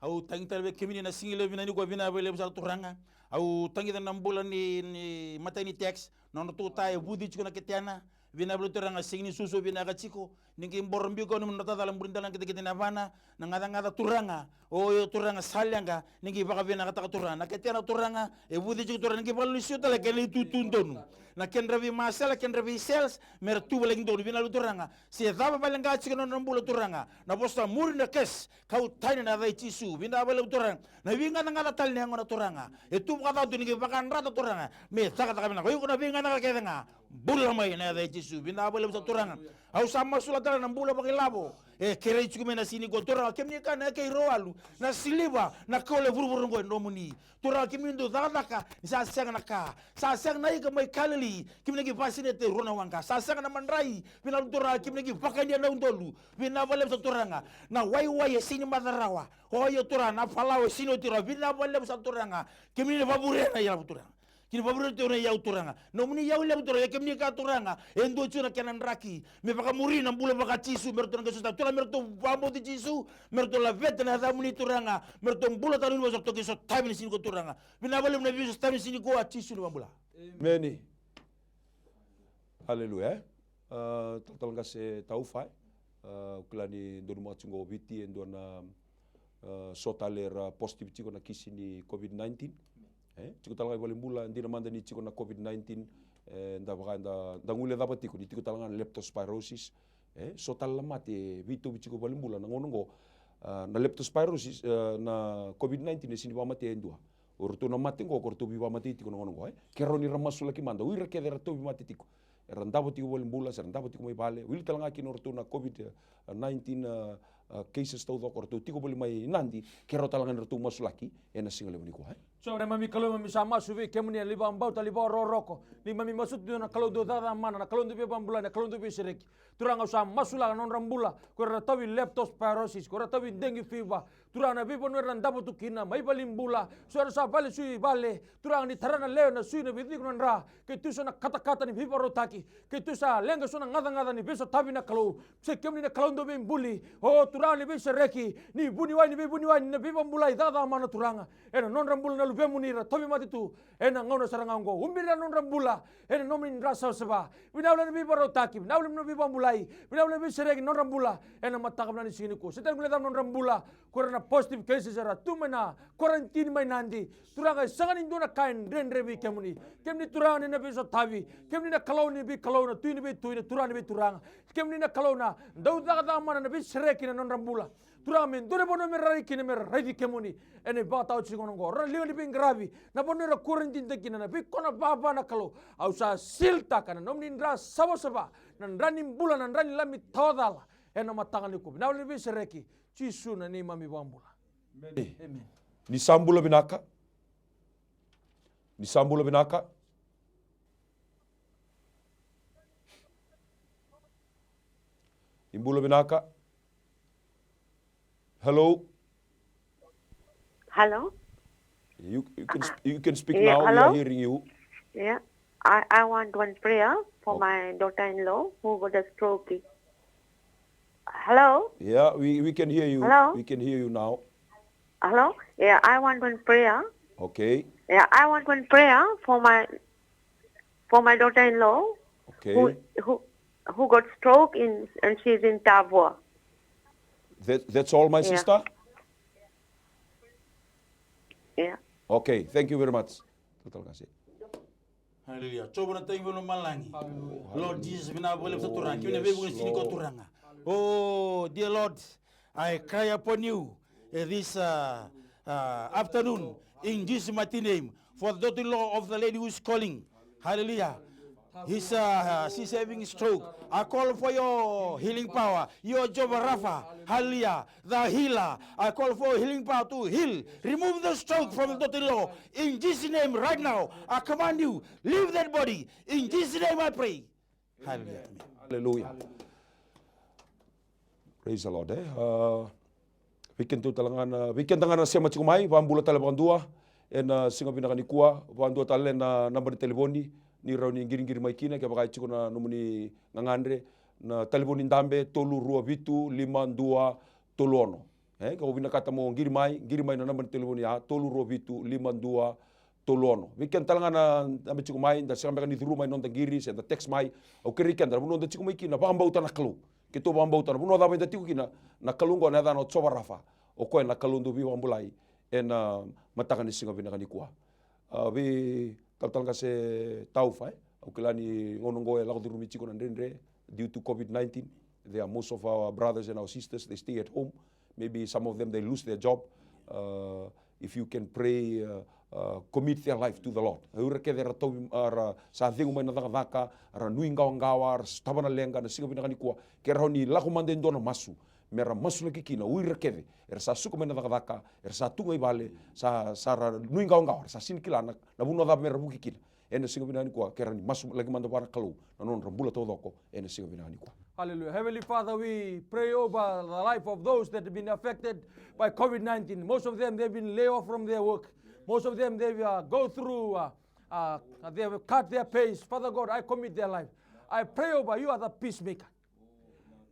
au tangi talbe kemini na singile binani ko bina bele besar turanga au tangi na mbula ni matani tax non to tay budi ci ko na ketiana bina bele turanga singni susu bina ga ciko ningi mborombi ko no nota dalam burindalan kete na bana na ngada turanga o yo turanga salyanga ningi baka bina kata turanga na ketiana turanga e budi ci turanga ningi balu syuta la kele tutundonu na kendra vi masala kendra vi sales mer tuba lagi do bina turanga se daba balanga ci no mbula turanga na bosta muri na kes kau tani na dai cisu bina bele turanga na winga ngada tal ne ngona turanga e tu kata tu ningi baka rata turanga me taka taka bina ko na winga na kedenga bula mai na dai cisu bina bele turanga au sama sulatara na mbula baki labo kere chuku mena sini ko tora kemni kana ke roalu na siliba na kole vurvur ngo ndomuni tora kimindo dadaka sa sanga naka sa sanga nai ka mai kalali kimni ki pasine te rona wanga sa sanga na mandrai bina tora kimni ki pakanya na undolu bina vale sa toranga na wai sini madarawa hoyo tora na palawe sino tora bina vale sa toranga kimni babure na ya tora kini babure tore ya uturanga no muni ya ule utore kemni ka turanga endo chuna kenan raki me baka muri na bula baka chisu merto nga susta tora merto bambo di chisu merto la vete na da muni turanga merto bula tanu mo sokto kiso time ni sini ko turanga bina bale na biso time sini ko chisu ni bambula meni haleluya total ngase Taufa klani ndonu machingo biti endona sotalera positivity ko na kisi ni COVID-19 Tiko talaga walimbula hindi naman ni tiko na COVID-19 nda baka nda ngule dapat tiko di tiko talaga leptospirosis so talamat vito tiko walimbula nangonongo na leptospirosis na COVID-19 ni sini pamati endua urtu na mati ko kortu bi pamati tiko nangonongo kero ni ramasula ki manda wira ke dera to bi mati tiko randabo tiko walimbula randabo tiko mai bale wil talaga ki nortu na COVID-19 cases tau kortu tiko boli mai nandi kero talaga nortu masulaki ena single ni ko So na mami kalau mami sama suvi kemuni liba ambau tali ba roroko ni mami masuk dia na kalau do dada mana na kalau do be bambula na kalau do be sereki turang usah masula non rambula ko ratawi leptospirosis ko ratawi dengue fever turang na be pon ran dapo tukina mai balimbula suara sa bale sui bale turang ni tarana leo na sui na bidik non ra ke tu na kata-kata ni bipa rotaki ke tu sa lenga sona ngada-ngada ni beso tabi na kalau se kemuni na kalau do be mbuli oh turang ni be sereki ni buni wai ni be bambula dada mana turanga era non rambula na lupe munira tobi mati tu ena ngono sarangango umbira non rambula ena nomin rasa seba binawla ni barotaki binawla ni bambulai binawla ni seregi non rambula ena matakam ni sini ko setan kuleta non rambula korana positive cases era tumena quarantine mai nandi turanga sangan indona kain renrebi kemuni turanga ni beso tabi kemni na kaloni bi kalona tuini bi tuini turani bi turanga kemni na kalona dauda da mana ni sereki non rambula turamen dure bono merari kine mer ready kemuni ene bata uchi kono go ra lioni bin gravi na bono ra quarantine te kina na bi kona baba na kalo au sa silta kana nomni ndra saba na ndani mbula na ndani lami todala ena matanga ni kubi na uli bi sereki chisu na ni mami bambula amen ni sambula binaka imbula binaka. Hello. Hello. You can speak yeah, now. hello? We are hearing you. Yeah. I want one prayer for my daughter-in-law who got a stroke. Hello. Yeah, we can hear you. Hello? We can hear you now. Hello. Yeah, I want one prayer. Okay. Yeah, I want one prayer for my daughter-in-law. Okay. Who got stroke and she's in Taufa. That's all, my sister? Yeah. Okay, thank you very much. Hallelujah. Coba na tayo Malani. Lord Jesus, binabalik sa turang. Kaya nabibigyan sini ko turanga. Oh, dear Lord, I cry upon you this afternoon in Jesus' mighty name for the daughter-in-law of the lady who is calling. Hallelujah. She's having a stroke. I call for your healing power, your Jehovah Rapha, hallelujah, the healer. I call for healing power to heal. Remove the stroke from the daughter-in-law. In Jesus' name, right now, I command you, leave that body. In Jesus' name, I pray. Hallelujah. Hallelujah. Praise the Lord. Weekend tangan siya machikumai, pambula talagang dua, and singa binakanikua, pambula talen na number telefoni. Ni rauni ngiri mai kina ke bakai chiko na numuni ngangandre na teleponin dambe tolu rua vitu 52 tolono ka ubina kata mo ngiri mai na number telefoni ya tolu rua vitu 52 tolono weekend talanga na ambe chiko mai da sanga ni thuru mai non da ngiri se da text mai o kirikan da buno da chiko mai kina bamba utana kalu ke to bamba utana buno da mai da tiku kina na kalungo na da no choba rafa o ko na kalundu bi wambulai en mataka ni singa bina kanikua we tal kasi Taufa, ukilani ngonongo ya lakot rumi chiko nandrenre due to COVID-19. They are most of our brothers and our sisters. They stay at home. Maybe some of them they lose their job. If you can pray, commit their life to the Lord. Ureke de rato sa thingu mai na daka ra nuinga ngawa stabana lenga na singa binakani kuwa kera ni lakumande ndona masu. Mera masu lagi kina uirekede sa suku mena daka sa tungai bale sa nuinga ngawa sa sinikilana na buno da mera buki kina ene singa binani kwa kera ni masu lagi manda para kalu na non rambula todoko ene singa binani kwa. Hallelujah. Heavenly Father, we pray over the life of those that have been affected by COVID-19. Most of them, they've been laid off from their work. Most of them, they've go through, they have cut their pace. Father God, I commit their life. I pray over you are the peacemaker.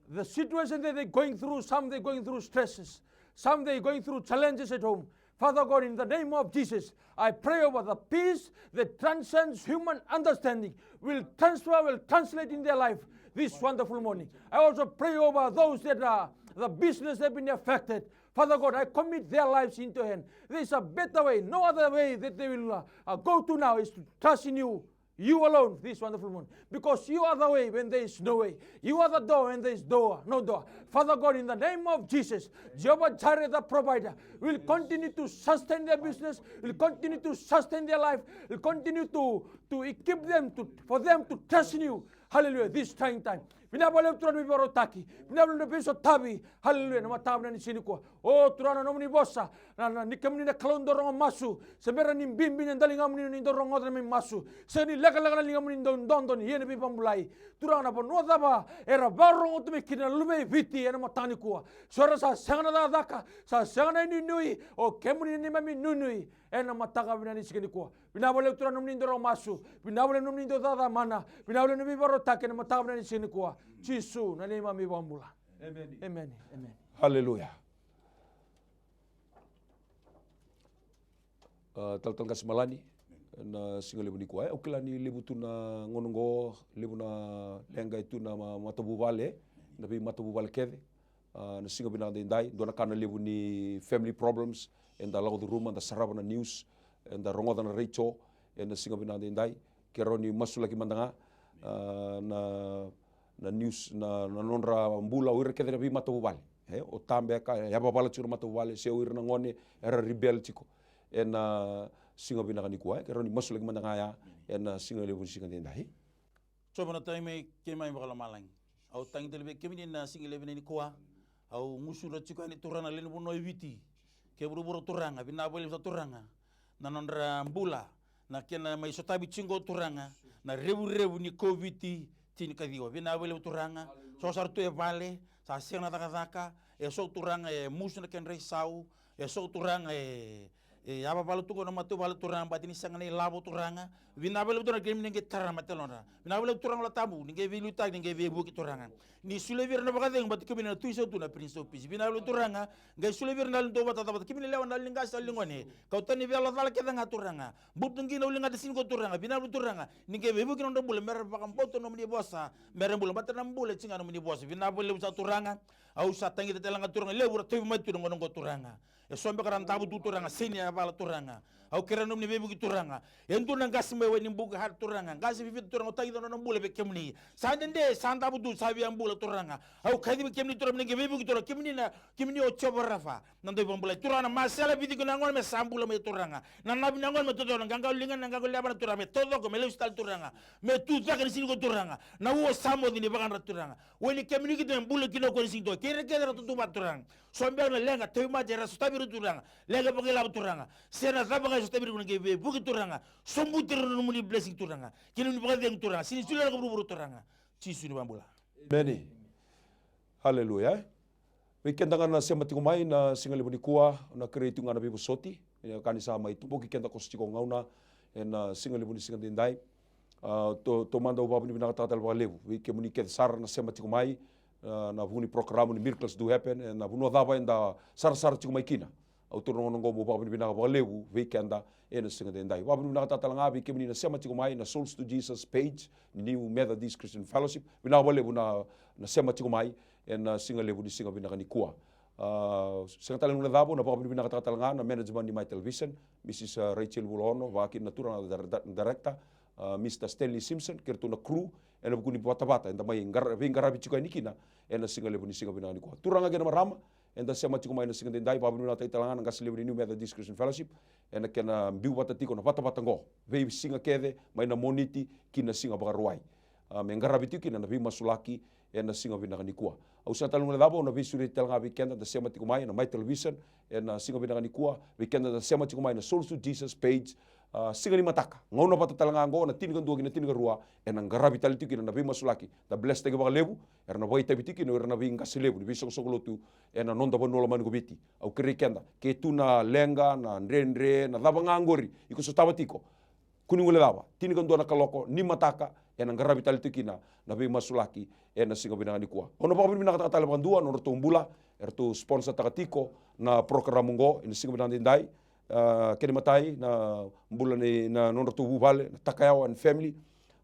The situation that they're going through, some they're going through stresses, some they're going through challenges at home. Father God, in the name of Jesus, I pray over the peace that transcends human understanding will translate in their life this wonderful morning. I also pray over those that are the business that have been affected. Father God, I commit their lives into your hand. There is a better way. No other way that they will go to now is to trust in you. You alone, this wonderful one. Because you are the way when there is no way. You are the door when there is no door. Father God, in the name of Jesus, Jehovah Jireh, the provider, will continue to sustain their business, will continue to sustain their life, will continue to equip them, for them to trust in you. Hallelujah, this trying time. Pinabalik turan mi barotaki. Pinabalik na piso tabi. Hallelujah. Na matab na ni siniko. Oh, turan na ni bossa. Na ni kami na kalondorong masu. Sebera ni bimbi na dalingam ni dorong otra mi masu. Seni leka-leka na lingam ni don yene pi pambulai. Turan na pano ba era barong otu mi kina lume viti na matani kuwa. Suara sa sangana da daka. Sa sangana ni nui. O kemuni ni mami nunui. Na mataka bina ni sikini kuwa. Pinabalik turan ni dorong masu. Pinabalik ni dada mana. Pinabalik ni barotaki na mataka bina ni sikini kuwa. Jisu na lima mi bambula. Amen. Amen. Amen. Haleluya. Tal kas Malani na singa lebu ni kuai. Okela ni lebu tu na ngonongo, lebu na lenga itu na matabu vale, na bi matabu vale kede. Na singa bina dai dona kana lebu ni family problems and the law the room and the saraba na news and the rongoda na recho and the singa bina dai kero ni masula ki mandanga na news na nonra mbula uir kedere bi matabu vale. O tambe ka ya babala churu matabu vale se uir na ngone era rebel chiko. Na singa bina ni kuai kero ni masula ki mandanga ya na singa lebu singa dai. Coba na tayo may kimay makalamalang. Au tang telebe kemi na singa lebu ni kuah. Au musura chiko ni turana lenu bono eviti. Ke buru-buru turanga binabole sa turanga. Na nonra mbula na kena may sotabi chingo turanga na rebu-rebu ni COVID tini kadiwa binabole turanga so sartu e vale sa sena daka so turanga musu na ken reisau so turanga aba balu tuko na matu balu turanga batini sangane labo turanga binabole turanga kemi nge tarama telona binabole turanga la tabu nge viluta nge vebu ki turanga ni sulevir na bakadeng bat kemi na tuiso tu na prince of peace binabole turanga nge sulevir na ndo bata bat kemi lewan na linga sa lingone kautani vela dala kedanga turanga butungi na ulinga desin ko turanga binabole turanga nge vebu ki ndo bule mer bakam poto no mni bosa mer bule batana mbule cinga no mni bosa binabole sa turanga au sa tangi telanga turanga lebura tevi matu ngo turanga sombe karan tabu tu turanga seni bala turanga au kera no mni vebu ki turanga entu na gasme weni mbuga har turanga gasi vivi turanga tagi no mbule be kemni sandende sanda budu sabi ambula turanga au kadi be kemni turanga nge vebu ki turanga kemni o chobarafa nando bombula turanga masala vidi ko nangol me sambula me turanga na nabi nangol me turanga nganga linga nanga ko labana turanga me todo ko me leustal turanga me tu zakani sin ko turanga na wo samo dini bagan turanga weni kemni ki mbule kino ko sin do kere kere to turanga sombe na lenga tema jera stabiru turanga lenga bagela turanga sena zabanga stabiru nge vebu ki turanga sombutir no muni blessing turanga kini ni bagade turanga sini sula ko buru turanga cisu ni bambula Amen. Haleluya. Weekend nga na sema tiko mai na singa lebu ni kuah na kreatu nga na bibu soti kani sa mai tupo ki kenda kosti ko ngauna na singa lebu ni singa dindai to manda babu ni binaka tatal ba lebu we ke muni ke sar na sema tiko mai na vuni programa ni miracles do happen na vuno dava enda sar tiko mai kina autor no ngo bo babu ni binaka ba lebu weekenda na singa dindai babu ni binaka tatal nga we ke muni na sema tiko mai na Souls to Jesus page New Methodist Christian Fellowship binaka ba lebu na sema tiko mai na singa lebu di singa binaka ni kuah. Singa talang na dabo na pakapin binaka tatalanga na management ni MaiTV, Mrs. Rachel Bulono, wakil natura na director, Mr. Stanley Simpson, kerto na crew, na bukuni bata-bata, enda may ngarabi chiko ni kina, na singa lebu ni singa binaka ni kuah. Turanga gena marama, enda sema chiko may na singa dindai, papin binaka tatalanga na gas lebu ni New Methodist Christian Fellowship, na kena biu bata tiko na bata-bata ngo, vei singa kede, may na moniti, kina singa bakaruai. May ngarabi tiko kina na biu masulaki, na singa binaka ni kuah. Au sa talung na dabo na visuri telanga weekend da sema tiko mai na MaiTV na singa binaka ni kuah weekend da sema tiko mai na Souls to Jesus page singa ni mataka ngona pata talanga ngo na tinga nduagi na tinga rua na ngarabi tali tiki na bi masulaki da bless tege ba lebu na boy tabi tiki no na bi ngasi lebu bi song lotu na nonda bonola man gobiti au kerekenda ke tu na lenga na ndrendre na daba ngangori iko so tabatiko kuning ule daba tinga ndo na kaloko ni mataka na ngarabi tali tiki na bi masulaki na singa binaka ni kuah. Ono pa binaka takatala pandua no rto mbula erto sponsor takatiko na program ngo in singa binaka dindai keni matai na mbula ni na no rto buvale na takayao and family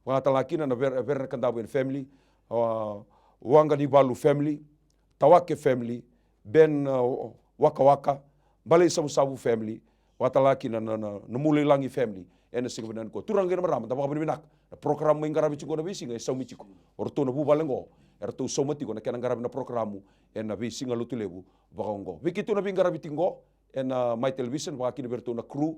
wangatalakina na ver kandabu and family wanga ni balu family tawake family ben waka balay sa musabu family watalaki na mulilangi family ena singa binan ko turang gena marama tabaka binak program mo ingarabi chiko na bisinga sa michiko orto na bubalengo erto somati ko na kenang garabi na programu ena bisinga lutulebu bakongo bikitu na bingarabi tingo ena my television baka kini berto na crew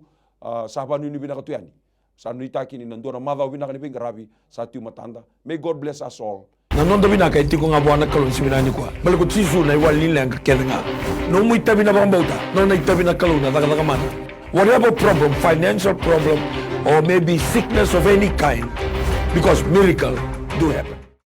sahabanu ni binaka tuyani sa nuita kini nandona madaw binaka ni bingarabi sa tiu matanda. May God bless us all. Nanondo binaka iti ko nga buwan na kalon si binani ko. Balik ko tisu na iwal nila ang kakeda nga. No mo itabi na bambauta, no na itabi na kalon na taka-takamana. Whatever problem, financial problem, or maybe sickness of any kind, because miracle do happen.